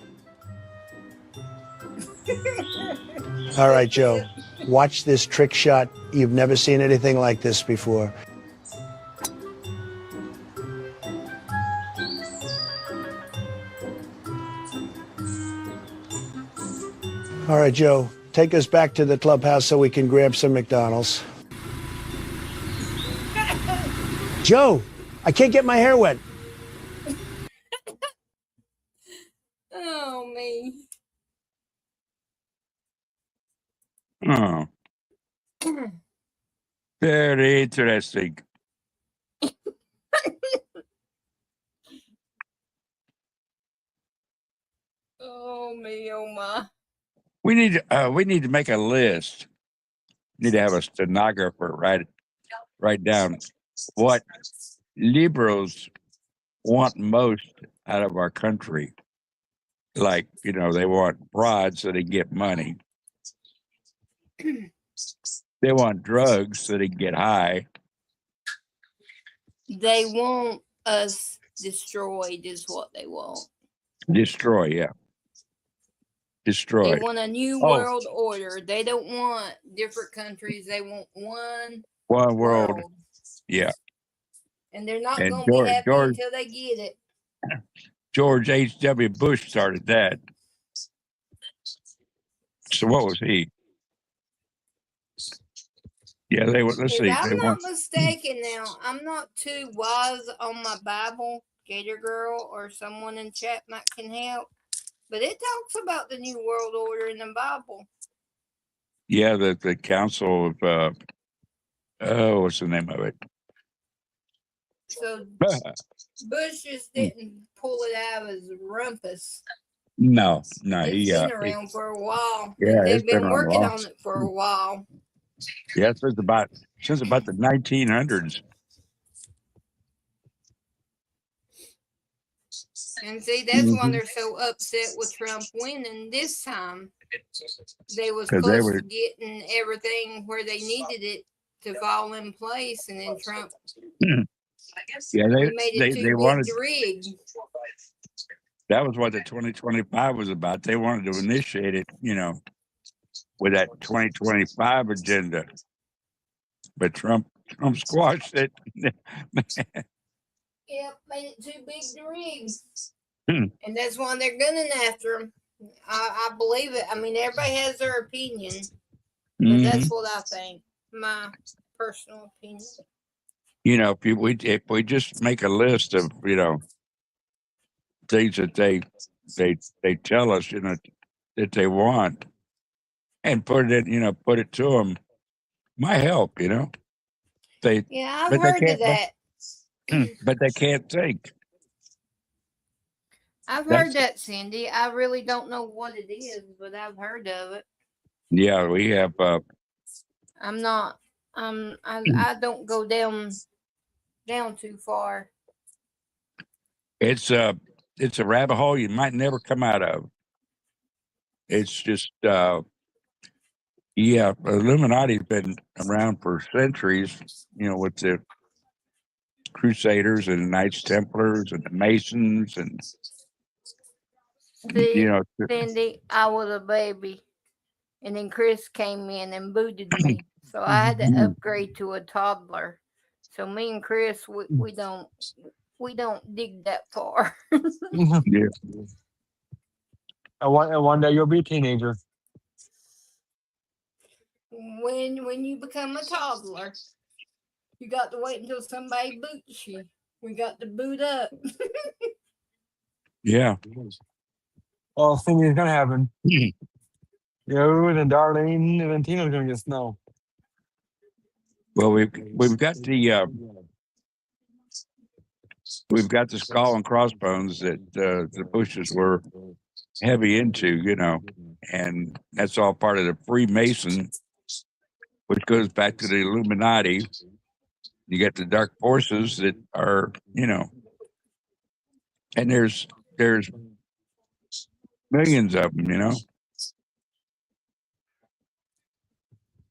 All right, Joe, watch this trick shot. You've never seen anything like this before. All right, Joe, take us back to the clubhouse so we can grab some McDonald's. Joe, I can't get my hair wet. Oh, me. Oh, very interesting. Oh, me, oh, my. We need to make a list. Need to have a stenographer write down what liberals want most out of our country. Like, you know, they want broads so they get money. They want drugs so they get high. They want us destroyed is what they want. Destroy, yeah. Destroy. They want a new world order. They don't want different countries. They want one world. Yeah. And they're not And going to be happy until they get it. George H.W. Bush started that. So what was he? Yeah, they were. Let's see. If I'm not mistaken now, I'm not too wise on my Bible, Gator Girl, or someone in chat might can help. But it talks about the New World Order in the Bible. Yeah, the Council of, what's the name of it? So Bush just didn't pull it out of his rumpus. No, It's been around for a while. Yeah, They've it's been been working around. on it for a while. Yeah, since about the 1900s. And see, that's why they're so upset with Trump winning this time. They was 'Cause close to getting everything where they needed it to fall in place, and then Trump Yeah, made it too they big wanted. to rig. That was what the 2025 was about. They wanted to initiate it, you know, with that 2025 agenda, but Trump squashed it. Yep, made it too big to rig. And that's why they're gunning after him. I believe it. I mean, everybody has their opinion, but that's what I think. My personal opinion. You know, if we just make a list of, you know, things that they tell us, you know, that they want, and put it to them, might help, you know. Yeah, I've heard of that. But they can't think. I've heard that, Cindy. I really don't know what it is, but I've heard of it. Yeah, we have. I'm not. I don't go down too far. It's a rabbit hole you might never come out of. It's just Illuminati's been around for centuries, you know, with the Crusaders and the Knights Templars and the Masons and you know. Cindy, I was a baby, and then Chris came in and booted me, so I had to upgrade to a toddler. So me and Chris, we don't dig that far. Yeah. And one day you'll be a teenager. When you become a toddler, you got to wait until somebody boots you. We got to boot up. Yeah. Oh, thinking it's gonna happen. You and Darlene and Tina's gonna get snow. Well, we've got the skull and crossbones that the Bushes were heavy into, and that's all part of the Freemason, which goes back to the Illuminati. You got the dark forces that are, and there's millions of them,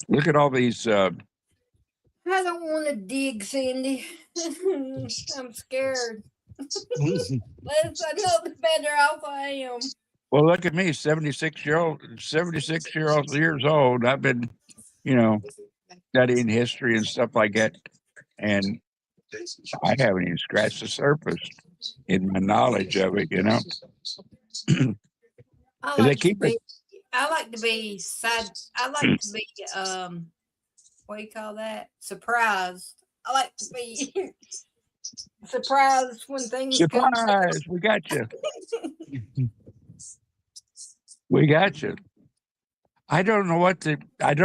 Look at all these. I don't want to dig, Cindy. I'm scared. Less I know, the better off I am. Well, look at me, 76 years old. I've been, studying history and stuff like that, and I haven't even scratched the surface in my knowledge of it. I They like to keep it. be. I like to be sad. I like to be. What do you call that? Surprised. I like to be surprised when things come. Surprise! We got you. We got you. I don't know what. I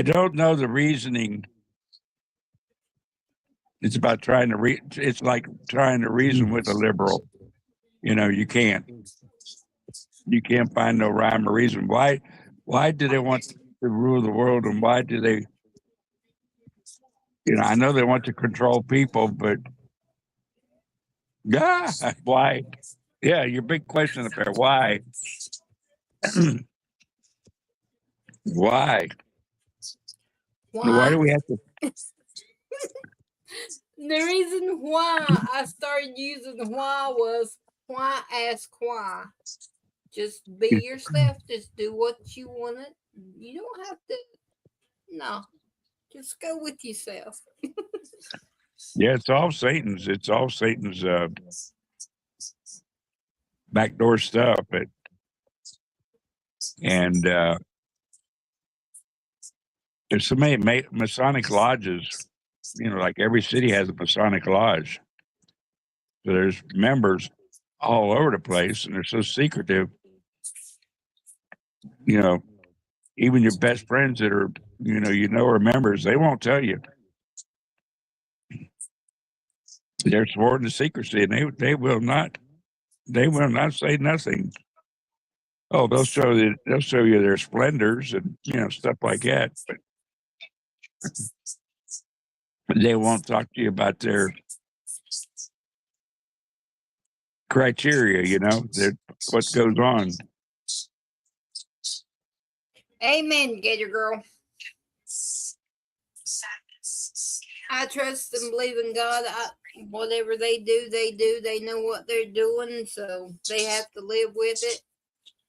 don't know the reasoning. It's about trying to it's like trying to reason with a liberal. You can't find no rhyme or reason. Why do they want to rule the world, and why do they, I know they want to control people, but why? Yeah, your big question up there. Why? Why? Why do we have to? The reason why I started using why was why ask why. Just be yourself. Just do what you want to. You don't have to. No, just go with yourself. Yeah, it's all Satan's backdoor stuff. And there's so many Masonic lodges. Like every city has a Masonic lodge. So there's members all over the place, and they're so secretive. Even your best friends that are, are members, they won't tell you. They're sworn to secrecy, and they will not say nothing. Oh, they'll show you their splendors and stuff like that, but they won't talk to you about their criteria. What goes on. Amen, Gator Girl. I trust and believe in God. Whatever they do. They know what they're doing, so they have to live with it.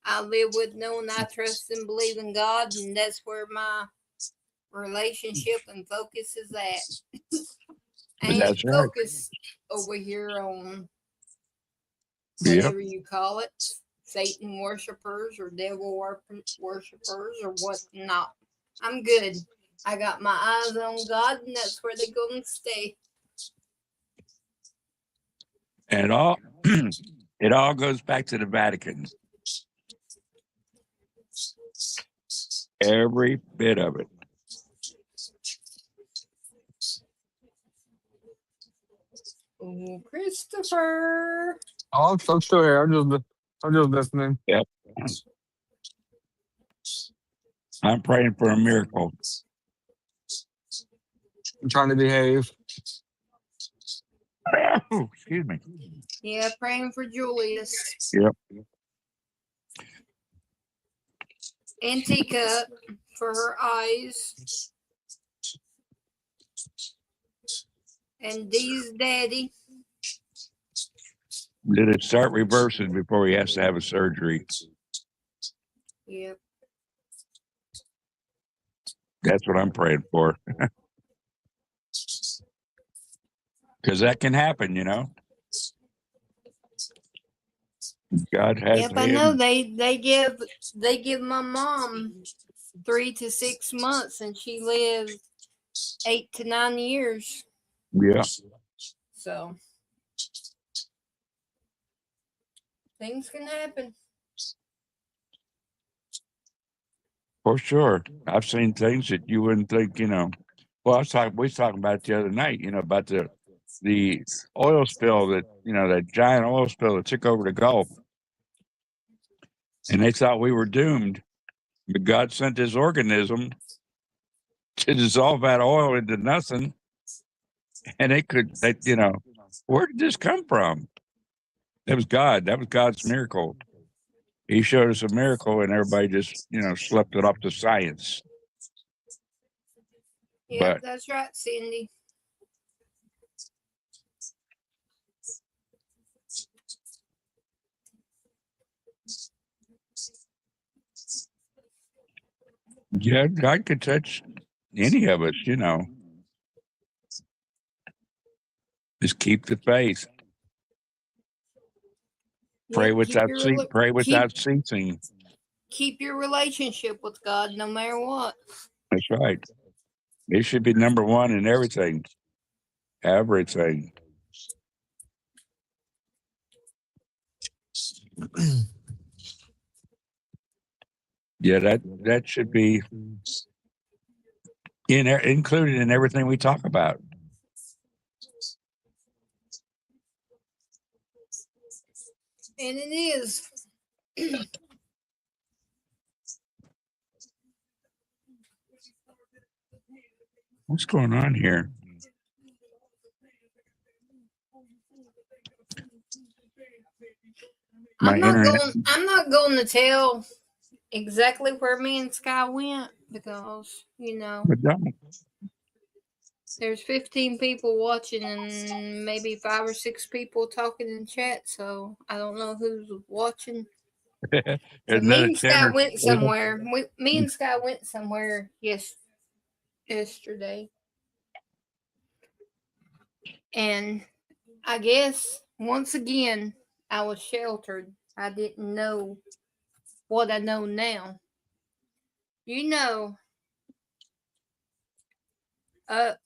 I live with knowing I trust and believe in God, and that's where my relationship and focus is at. I ain't That's right. focused over here on whatever you call it, Satan worshipers or devil worshipers or whatnot. I'm good. I got my eyes on God, and that's where they're going to stay. And it all goes back to the Vatican. Every bit of it. Oh, Christopher. Oh, I'm still here. I'm just listening. Yep. I'm praying for a miracle. I'm trying to behave. Excuse me. Yeah, praying for Julius. Yep. Antica for her eyes. And Dee's daddy. Did it start reversing before he has to have a surgery? Yep. That's what I'm praying for. Because that can happen, God has. Yep, I know they give my mom 3 to 6 months, and she lived 8 to 9 years. Yeah. So things can happen. For sure. I've seen things that you wouldn't think, Well, we was talking about it the other night, about the oil spill that giant oil spill that took over the Gulf. And they thought we were doomed. But God sent his organism to dissolve that oil into nothing. And where did this come from? That was God. That was God's miracle. He showed us a miracle, and everybody just, slept it off to science. Yeah, But that's right, Cindy. yeah, God could touch any of us, Just keep the faith. Pray without ceasing. Keep your relationship with God no matter what. That's right. It should be number one in everything. Everything. Yeah, that should be included in everything we talk about. And it is. What's going on here? I'm not going to tell exactly where me and Sky went because, But don't. there's 15 people watching and maybe 5 or 6 people talking in chat, so I don't know who's watching. So me and Sky went somewhere. Me and Sky went somewhere yesterday. And I guess once again I was sheltered. I didn't know what I know now. Up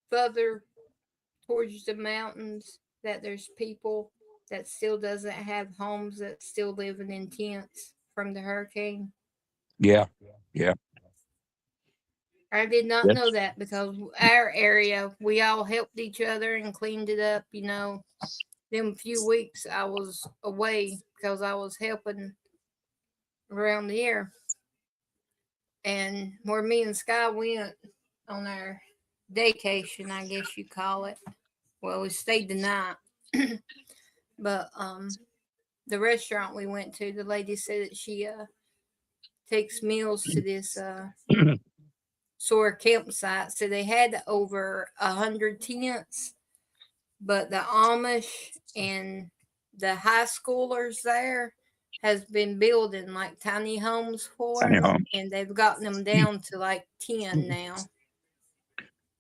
further towards the mountains that there's people that still doesn't have homes, that still living in tents from the hurricane. Yeah. Yeah. I did not know that because our area, we all helped each other and cleaned it up. Them few weeks I was away because I was helping around the year. And where me and Sky went on our vacation, I guess you call it. Well, we stayed the night. But the restaurant we went to, the lady said that she takes meals to this sort of campsite. So they had over 100 tents, but the Amish and the high schoolers there has been building like tiny homes for them, and they've gotten them down to like 10 now.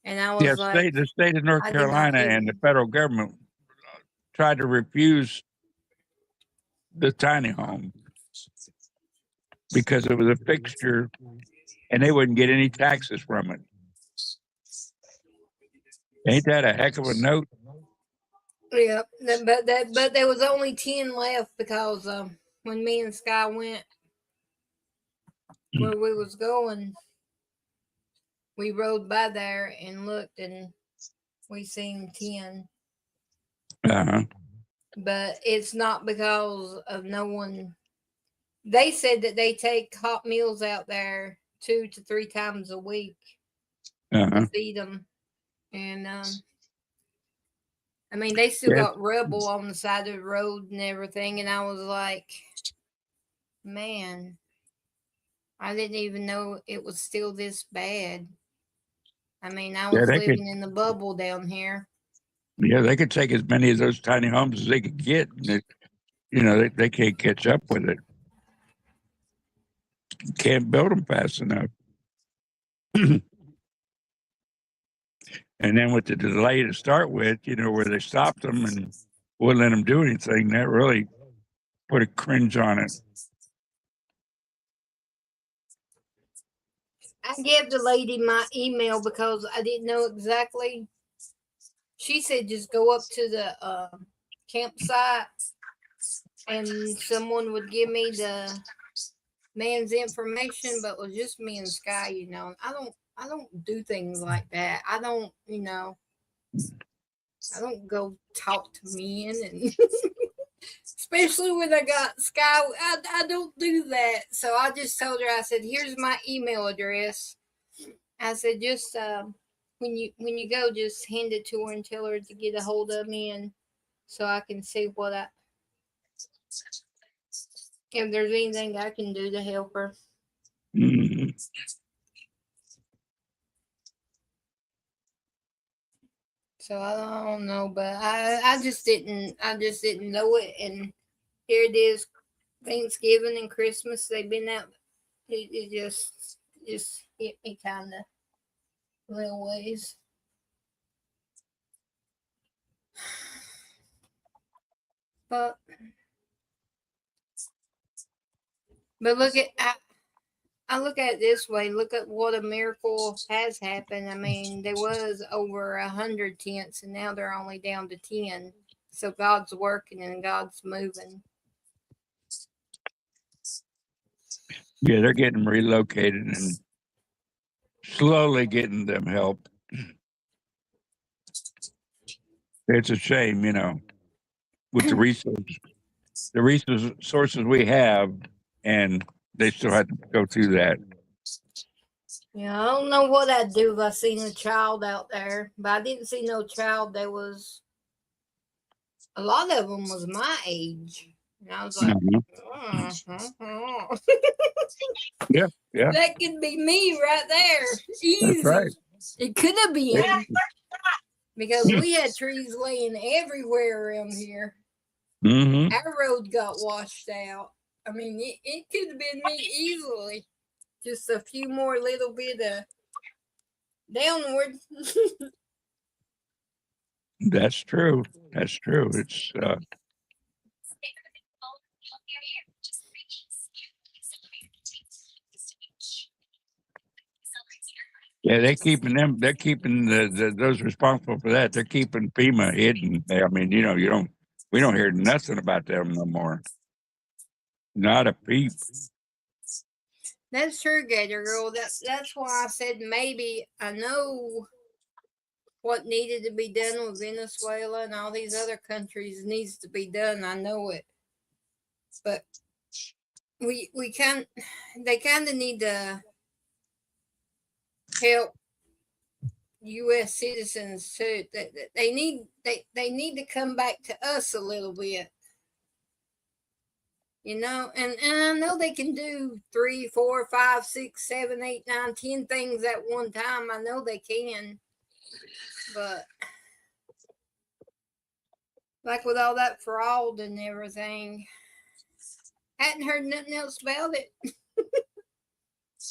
And I was the state of North Carolina and the federal government tried to refuse the tiny home because it was a fixture and they wouldn't get any taxes from it. Ain't that a heck of a note? Yeah, but there was only 10 left because when me and Sky went where we was going, we rode by there and looked, and we seen 10. But it's not because of no one. They said that they take hot meals out there 2 to 3 times a week to feed them, and I mean they still got rubble on the side of the road and everything, and I was like, man, I didn't even know it was still this bad. I mean, I was living in the bubble down here. Yeah, they could take as many of those tiny homes as they could get. And they can't catch up with it. Can't build them fast enough. And then with the delay to start with, where they stopped them and wouldn't let them do anything, that really put a cringe on it. I gave the lady my email because I didn't know exactly she said just go up to the campsite and someone would give me the man's information, but it was just me and Sky, you know. I don't do things like that. I don't, you know, I don't go talk to men and especially when I got Sky, I don't do that. So I just told her, I said, here's my email address. I said, just when you go, just hand it to her and tell her to get a hold of me, and so I can see if there's anything I can do to help her. Mm. So I don't know, but I just didn't know it, and here it is, Thanksgiving and Christmas. They've been out. It just hit me kind of little ways. But look at I look at it this way. Look at what a miracle has happened. I mean, there was over 100 tents, and now they're only down to 10. So God's working and God's moving. Yeah, they're getting relocated and slowly getting them help. It's a shame, you know, with the resources we have, and they still have to go through that. Yeah, I don't know what I'd do if I seen a child out there, but I didn't see no child that was. A lot of them was my age, and I was like, Yeah. that could be me right there. Easy. That's right. It could have been because we had trees laying everywhere around here. Mm-hmm. Our road got washed out. I mean, it could have been me easily. Just a few more little bit of downward. That's true. That's true. It's yeah, they're keeping those responsible for that. They're keeping FEMA hidden. I mean, you know, we don't hear nothing about them no more. Not a peep. That's true, Gator Girl. That's why I said maybe I know what needed to be done with Venezuela and all these other countries needs to be done. I know it, but they kind of need to help U.S. citizens too. They need to come back to us a little bit. You know, and I know they can do 3, 4, 5, 6, 7, 8, 9, 10 things at one time. I know they can, but like with all that fraud and everything, hadn't heard nothing else about it.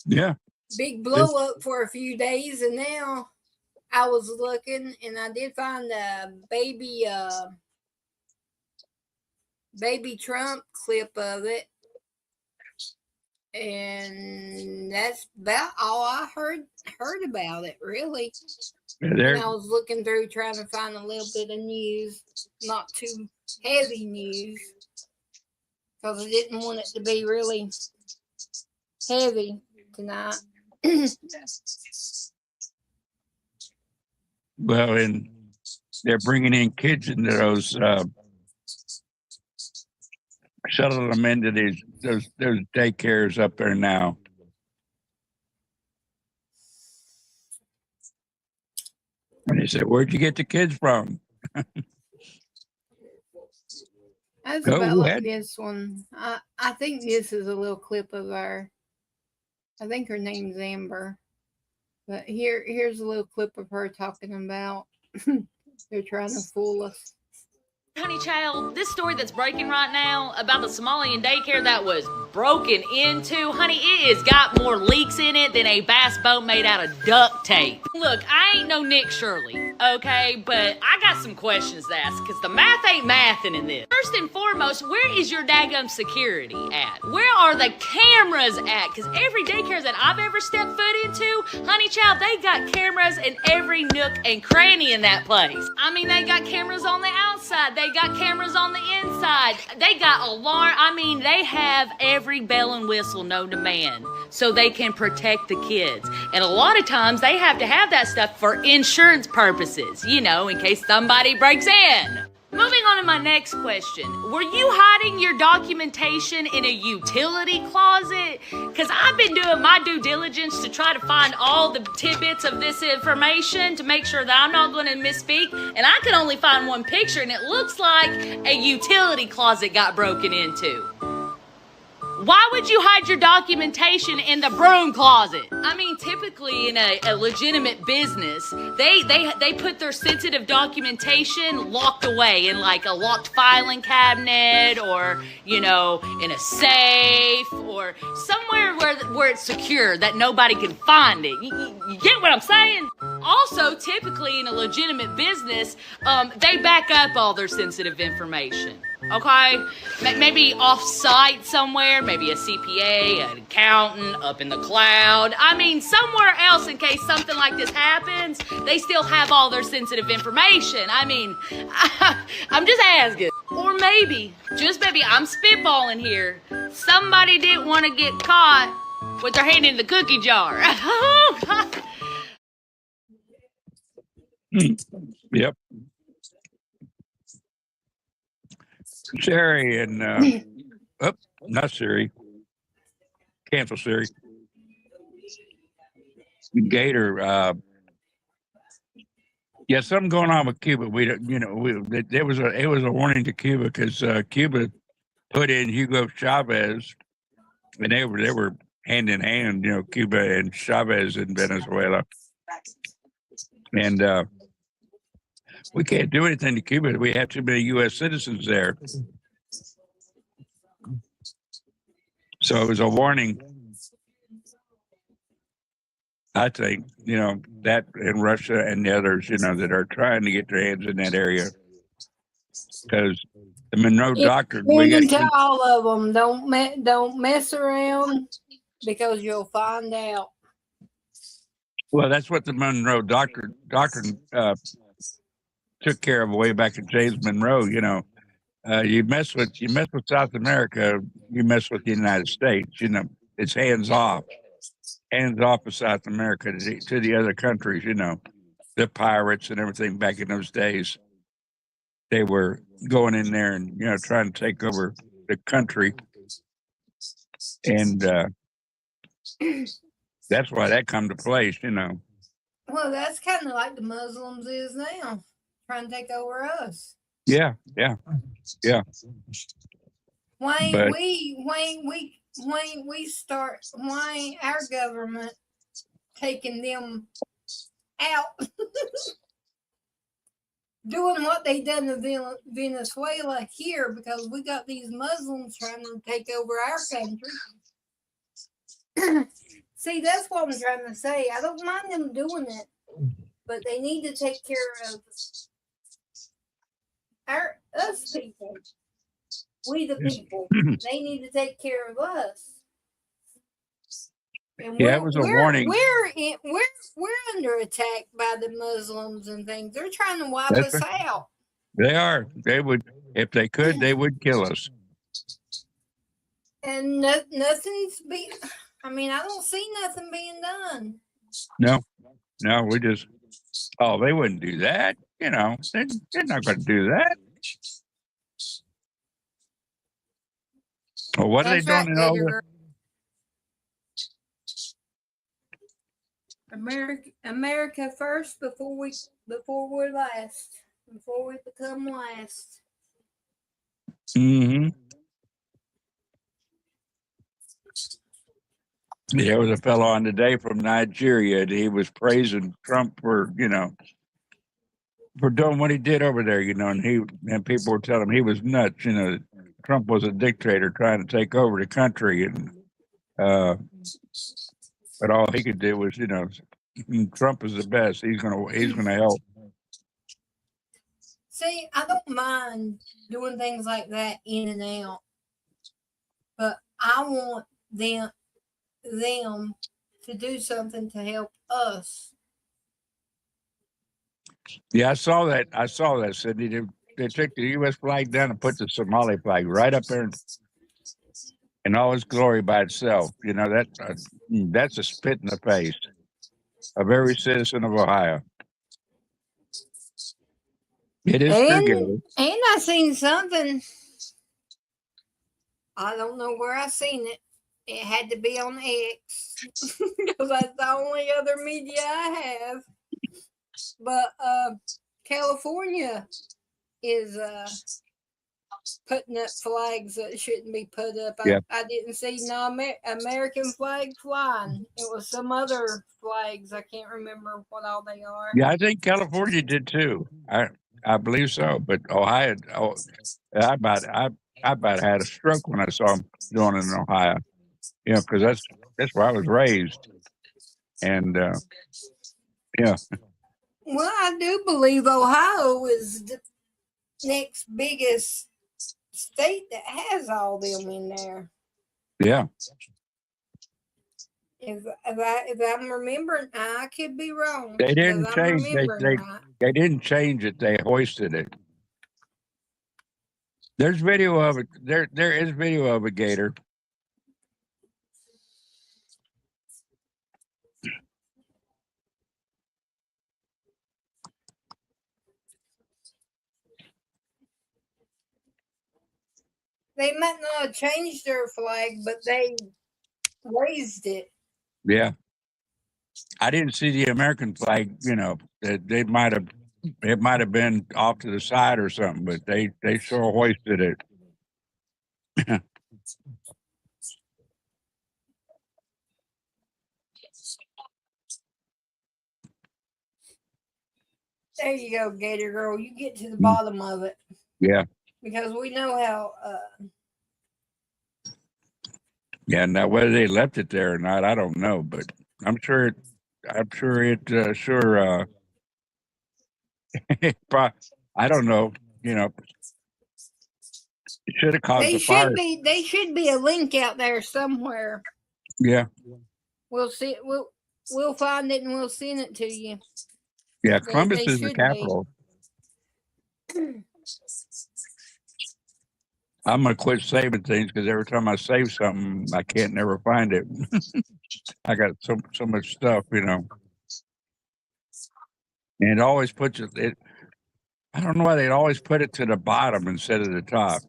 Yeah. Big blow up for a few days, and now I was looking, and I did find a baby Trump clip of it, and that's about all I heard about it, really. And I was looking through trying to find a little bit of news, not too heavy news, because I didn't want it to be really heavy tonight. Well, and they're bringing in kids into those, shuttling them into those daycares up there now. And they said, "Where'd you get the kids from?" That's Go about like ahead. this one. I think this is a little clip of her. I think her name's Amber. But here's a little clip of her talking about they're trying to fool us. Honey child, this story that's breaking right now about the Somalian daycare that was broken into. Honey, it has got more leaks in it than a bass boat made out of duct tape. Look, I ain't no Nick Shirley, okay? But I got some questions to ask, because the math ain't mathing in this. First and foremost, where is your daggum security at? Where are the cameras at? Because every daycare that I've ever stepped foot into, honey child, they got cameras in every nook and cranny in that place. I mean, they got cameras on the outside. They got cameras on the inside. They got alarm. I mean, they have every bell and whistle known to man so they can protect the kids. And a lot of times they have to have that stuff for insurance purposes, you know, in case somebody breaks in. Moving on to my next question. Were you hiding your documentation in a utility closet? Because I've been doing my due diligence to try to find all the tidbits of this information to make sure that I'm not going to misspeak. And I could only find one picture, and it looks like a utility closet got broken into. Why would you hide your documentation in the broom closet? I mean, typically in a legitimate business, they put their sensitive documentation locked away in like a locked filing cabinet, or, you know, in a safe, or somewhere where it's secure that nobody can find it. You get what I'm saying? Also, typically in a legitimate business, they back up all their sensitive information. Okay? Maybe off-site somewhere, maybe a CPA, an accountant, up in the cloud. I mean, somewhere else in case something like this happens, they still have all their sensitive information. I mean, I'm just asking. Or maybe, just maybe, I'm spitballing here, somebody didn't want to get caught with their hand in the cookie jar. Yep. Sherry and not Siri. Cancel Siri. Gator. Yeah, something going on with Cuba. We don't, you know, it was a warning to Cuba, because Cuba put in Hugo Chavez, and they were hand in hand, you know, Cuba and Chavez in Venezuela, and we can't do anything to Cuba. We have too many U.S. citizens there. So it was a warning, I think, you know, that in Russia and the others, you know, that are trying to get their hands in that area. Because the Monroe Doctrine, we got to all of them. Don't mess around, because you'll find out. Well, that's what the Monroe Doctrine took care of way back in James Monroe. You know, you mess with South America, you mess with the United States. You know, it's hands off of South America to the other countries. You know, the pirates and everything back in those days, they were going in there and, you know, trying to take over the country, and that's why that come to place. You know. Well, that's kind of like the Muslims is now, trying to take over us. Yeah. Why But- why our government taking them out, doing what they done to Venezuela here, because we got these Muslims trying to take over our country. See, that's what I'm trying to say. I don't mind them doing it, but they need to take care of us people. We the people. They need to take care of us. And Yeah, it was a warning. We're under attack by the Muslims and things. They're trying to wipe That's us right. out. They are. They would, if they could, they would kill us. And nothing's being. I mean, I don't see nothing being done. No, we just. Oh, they wouldn't do that. You know, they're not going to do that. Well, what That's are they doing in all Gator the? girl. America first before we're last. Before we become last. Mm-hmm. There was a fellow on today from Nigeria, and he was praising Trump for, you know, for doing what he did over there, you know, and people were telling him he was nuts, you know. Trump was a dictator trying to take over the country, and but all he could do was, Trump is the best. He's gonna help. See, I don't mind doing things like that in and out, but I want them to do something to help us. Yeah, I saw that, Sydney. They took the U.S. flag down and put the Somali flag right up there in all its glory by itself. That's a spit in the face of every citizen of Ohio. It is true, Gator. And I seen something. I don't know where I seen it. It had to be on X because that's the only other media I have. But California is putting up flags that shouldn't be put up. I didn't see no American flag flying. It was some other flags. I can't remember what all they are. Yeah, I think California did too. I believe so. But Ohio, I about had a stroke when I saw them doing it in Ohio. Because that's where I was raised, and yeah. Well, I do believe Ohio is the next biggest state that has all them in there. Yeah. If I'm remembering, I could be wrong. They didn't change. They didn't change it. They hoisted it. There's video of it. There is video of a Gator. They might not have changed their flag, but they raised it. Yeah. I didn't see the American flag, it might have been off to the side or something, but they sure hoisted it. There you go, Gator Girl. You get to the bottom of it. Yeah. Because we know how Yeah, now whether they left it there or not, I don't know, but I'm sure it I don't know, it should have caused a fire. They should be a link out there somewhere. Yeah. We'll see. We'll find it and we'll send it to you. Yeah, Columbus is the capital. I'm gonna quit saving things because every time I save something, I can't never find it. I got so much stuff, and it always puts it. I don't know why they'd always put it to the bottom instead of the top.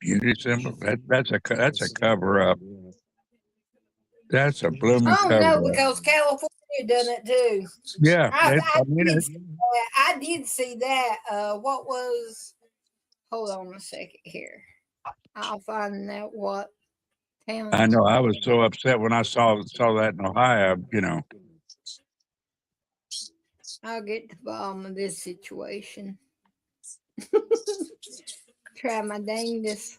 Community symbol. That's a cover up. That's a blooming cover up. No, because California done it too. Yeah, I did see that. What was? Hold on a second here. I'll find out what town. I know. I was so upset when I saw that in Ohio. I'll get to the bottom of this situation. Try my dangest.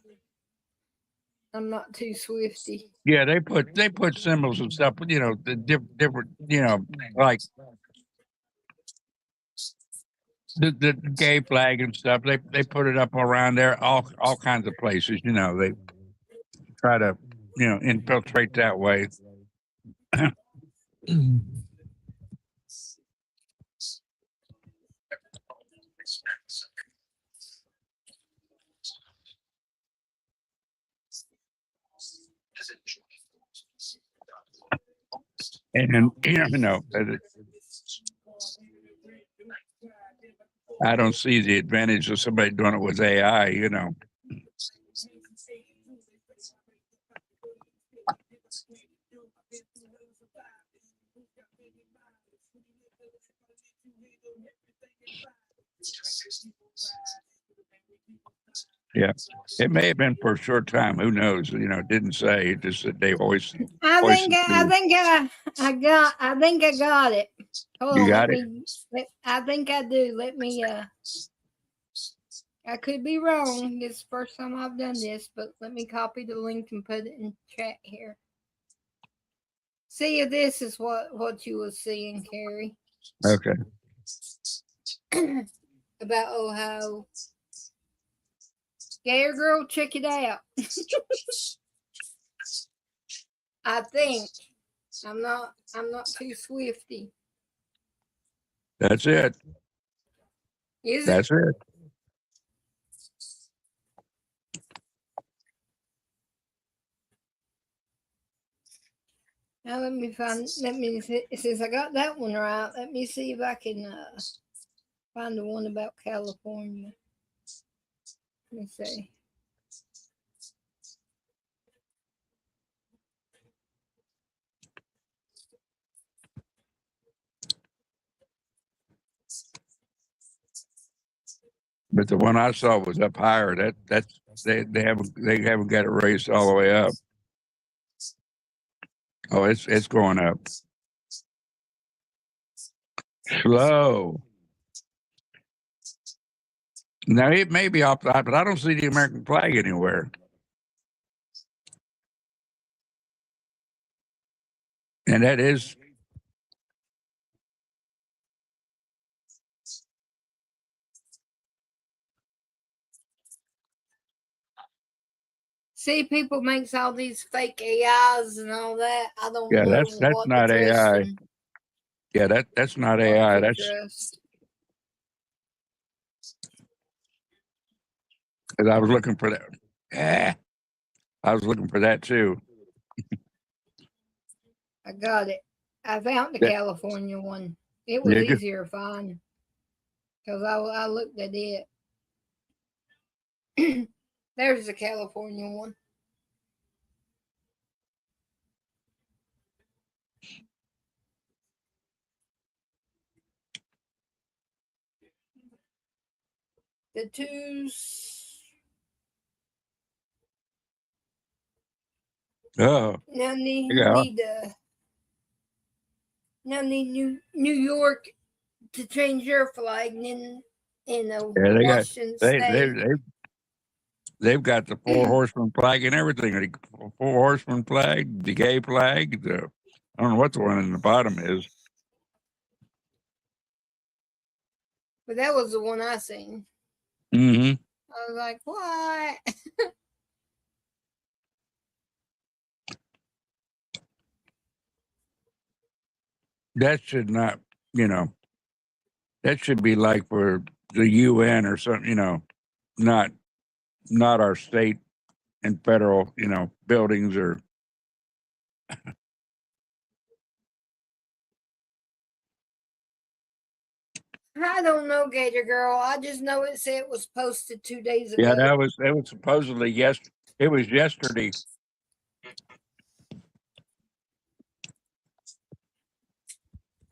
I'm not too swifty. Yeah, they put symbols and stuff, the different, like the gay flag and stuff. They put it up around there, all kinds of places. They try to, infiltrate that way. And I don't see the advantage of somebody doing it with AI. Yeah, it may have been for a short time. Who knows? You know, it didn't say. It just said they always. I always think I got it. Hold You on, got it. I think I do. Let me I could be wrong. This is the first time I've done this, but let me copy the link and put it in chat here. See if this is what you were seeing, Carrie. Okay. About Ohio. Gator girl, check it out. I think I'm not too swifty. That's it. Is That's it. Now let me see, since I got that one right, let me see if I can find the one about California. Let me see. But the one I saw was up higher. They haven't got it raised all the way up. Oh, it's going up. Slow. Now it may be off the but I don't see the American flag anywhere. And that is See, people makes all these fake AIs and all that. I don't yeah, know that's what not to trust AI. and Yeah, that's not what AI. to That's trust. because I was looking for that. I was looking for that too. I got it. I found the Yeah. California one. It was Yeah, good. easier to find because I looked at it. There's the California one. The twos. Oh, Now need yeah. now need New York to change their flag, and then Yeah, they got Washington they State. they've got the four horsemen flag and everything. The four horsemen flag, the gay flag. I don't know what the one in the bottom is. But that was the one I seen. Mm-hmm. I was like, what? That should not, that should be like for the UN or something, not our state and federal, buildings or. I don't know, Gator Girl. I just know it said it was posted 2 days ago. Yeah, that was supposedly it was yesterday.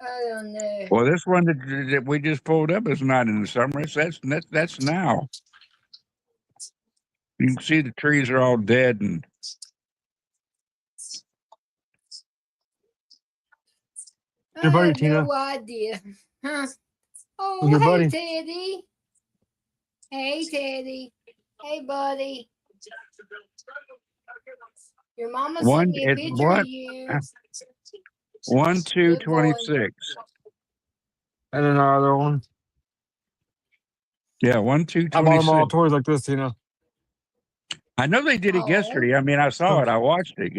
I don't know. Well, this one that we just pulled up is not in the summer. That's now. You can see the trees are all dead and. Your I buddy, have Tina. no idea. Huh? Oh, Who's your hey, buddy? Teddy. Hey, Teddy. Hey, buddy. Your mama sent me a picture of you. 1/2/26. And then our other one. Yeah, I bought them 1/2/26. all toys like this, Tina. I know they did it yesterday. I mean, I saw it. I watched it.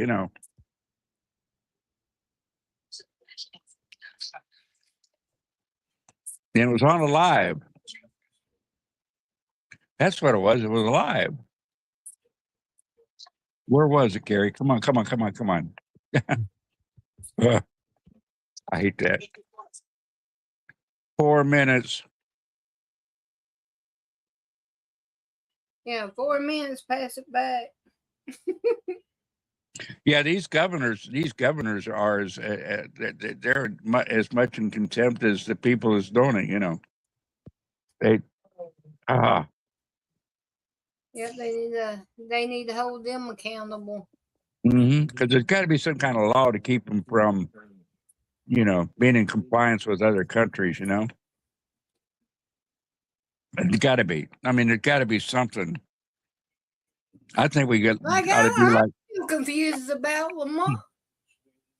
And it was on a live. That's what it was. It was live. Where was it, Gary? Come on. I hate that. 4 minutes. Yeah, 4 minutes, pass it back. Yeah, these governors are they're as much in contempt as the people that's doing it. They Yep, they need to hold them accountable. Because there's got to be some kind of law to keep them from, being in compliance with other countries. It's got to be. I mean, there's got to be something. I think we Like ought to do I'm like. still confused about Lamar.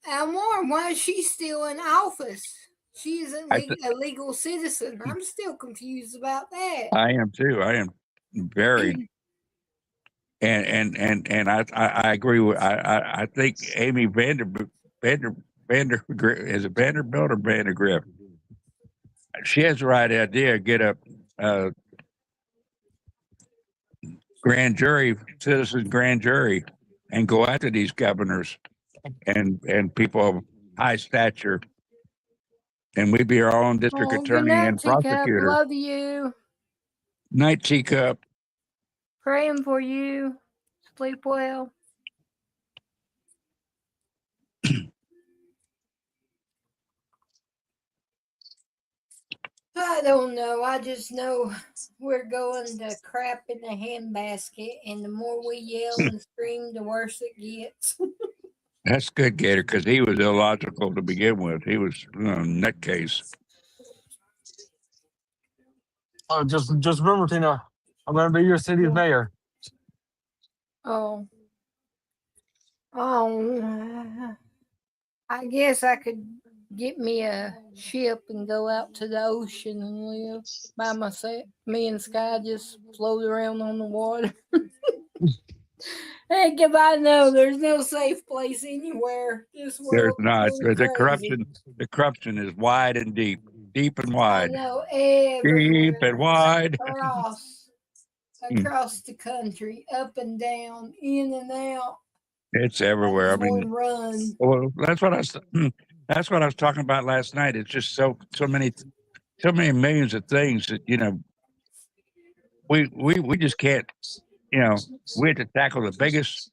Almore, why is she still in office? She isn't a legal citizen. I'm still confused about that. I am too. I am very. And I agree with I think Amy Vander is it Vanderbilt or Vandergrift? She has the right idea. Get a grand jury, citizen grand jury, and go after these governors and people of high stature, and we'd be our own district Oh, good attorney night, and teacup. prosecutor. Love you. Night, teacup. Praying for you. Sleep well. I don't know. I just know we're going to crap in the handbasket, and the more we yell and scream, the worse it gets. That's good, Gator, because he was illogical to begin with. He was nutcase. Oh, just remember, Tina, I'm gonna be your city's mayor. Oh. Oh. I guess I could get me a ship and go out to the ocean and live by myself. Me and Sky just float around on the water. Heck, if I know there's no safe place anywhere. This There's world is not. going crazy. The corruption is wide and deep, deep and I wide, know deep and everywhere. wide. Across the country, up and down, in and out. It's everywhere. I mean, Run. well, that's what that's what I was talking about last night. It's just so many millions of things that we just can't. We have to tackle the biggest.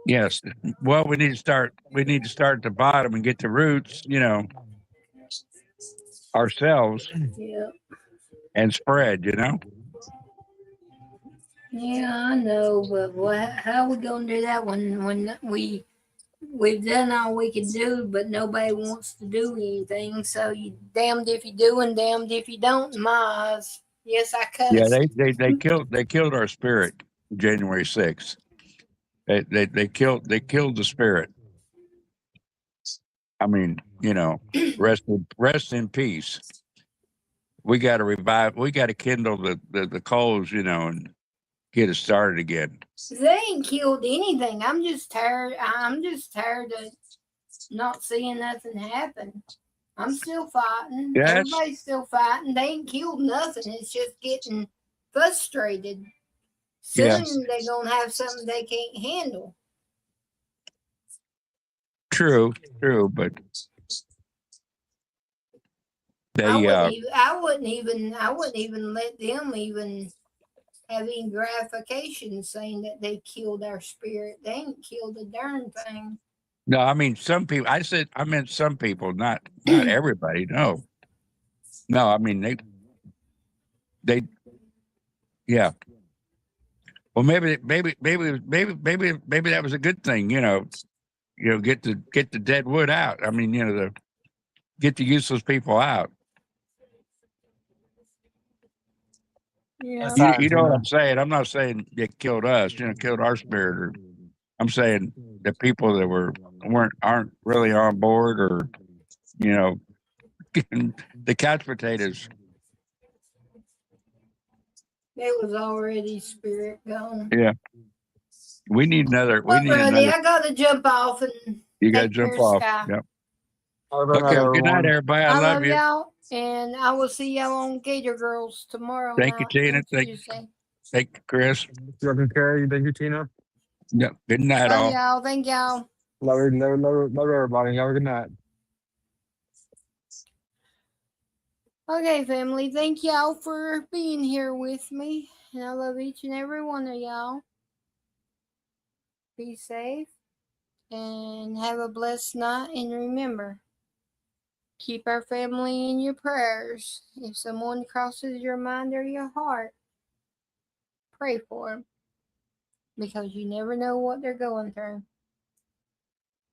Yes. Well, we need to start. We need to start at the bottom and get the roots. Ourselves Yep. and spread. Yeah, I know, but how are we gonna do that when we've done all we can do, but nobody wants to do anything? So you damned if you do and damned if you don't. In my eyes, yes, I Yeah, cussed. they killed our spirit January 6th. They killed the spirit. I mean, rest in peace. We got to revive. We got to kindle the coals, and get it started again. They ain't killed anything. I'm just tired. I'm just tired of not seeing nothing happen. I'm still fighting. Yes. Everybody's still fighting. They ain't killed nothing. It's just getting frustrated. Soon Yes. they're gonna have something they can't handle. True, but I they wouldn't even let them even have any gratification saying that they killed our spirit. They ain't killed a darn thing. no, I mean some people. I meant some people, not everybody. No, I mean they yeah. Well, maybe that was a good thing. Get the dead wood out. I mean, get the useless people out. Yeah. You know what I'm saying? I'm not saying they killed us, killed our spirit. I'm saying the people that aren't really on board, or the couch potatoes. It was already spirit gone. Yeah, we need another. Well, buddy, I gotta jump off and You got to take jump care of off. Sky. Yep. Okay, Good night, everybody. I love you. y'all, and I will see y'all on Gator Girls tomorrow. Thank you, Tina. Thank you, Chris. Thank you, Tina. Yep. Good night, Love all. y'all. Thank y'all. Love everybody. Have a good night. Okay, family. Thank y'all for being here with me. And I love each and every one of y'all. Be safe and have a blessed night. And remember, keep our family in your prayers. If someone crosses your mind or your heart, pray for them because you never know what they're going through.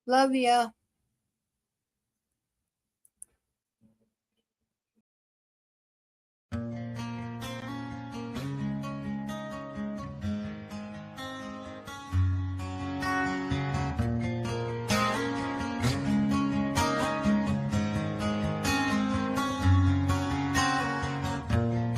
Love ya.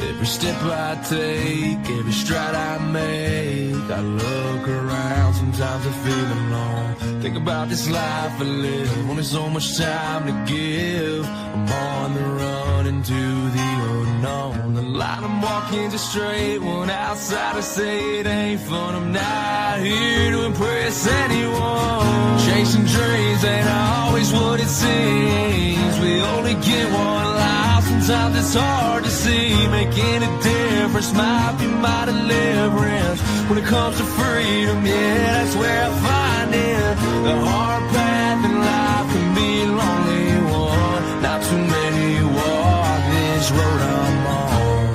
Every step I take, every stride I make, I look around, sometimes I feel alone. Think about this life I live, only so much time to give. I'm on the run into the unknown. The line I'm walking just straight, one outsiders say it ain't fun. I'm not here to impress anyone. Chasing dreams ain't always what it seems. We only get one life, sometimes it's hard to see. Making a difference might be my deliverance. When it comes to freedom, yeah, that's where I find it. The hard path in life can be a lonely one. Not too many walk this road I'm on.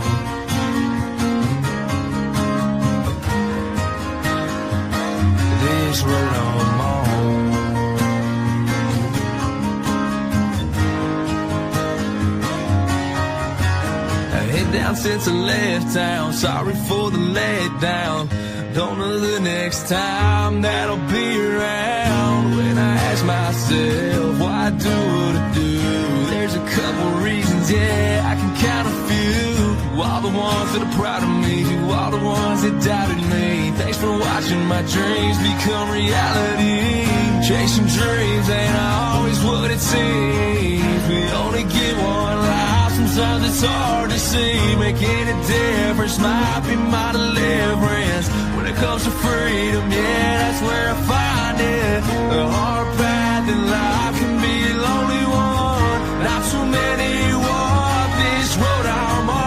This road I'm on. Head down since I left town. Sorry for the letdown. Don't know the next time that I'll be around. When I ask myself why I do what I do, there's a couple reasons, yeah, I can count a few. To all the ones that are proud of me, to all the ones that doubted me, thanks for watching my dreams become reality. Chasing dreams ain't always what it seems. We only get one life, sometimes it's hard to see. Making a difference might be my deliverance. When it comes to freedom, yeah, that's where I find it. The hard path in life can be a lonely one. Not too many walk this road I'm on.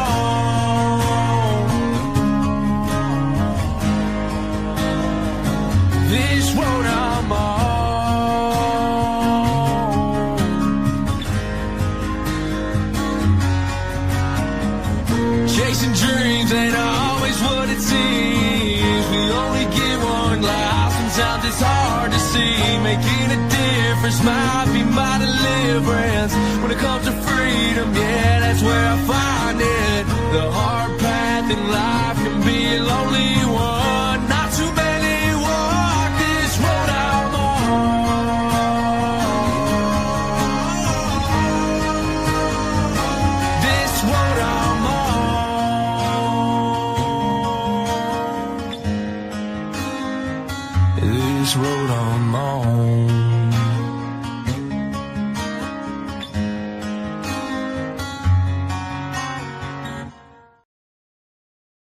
This road I'm on. Chasing dreams ain't always what it seems. We only get one life, sometimes it's hard to see. Making a difference might be my deliverance. When it comes to freedom, yeah, that's where I find it. The hard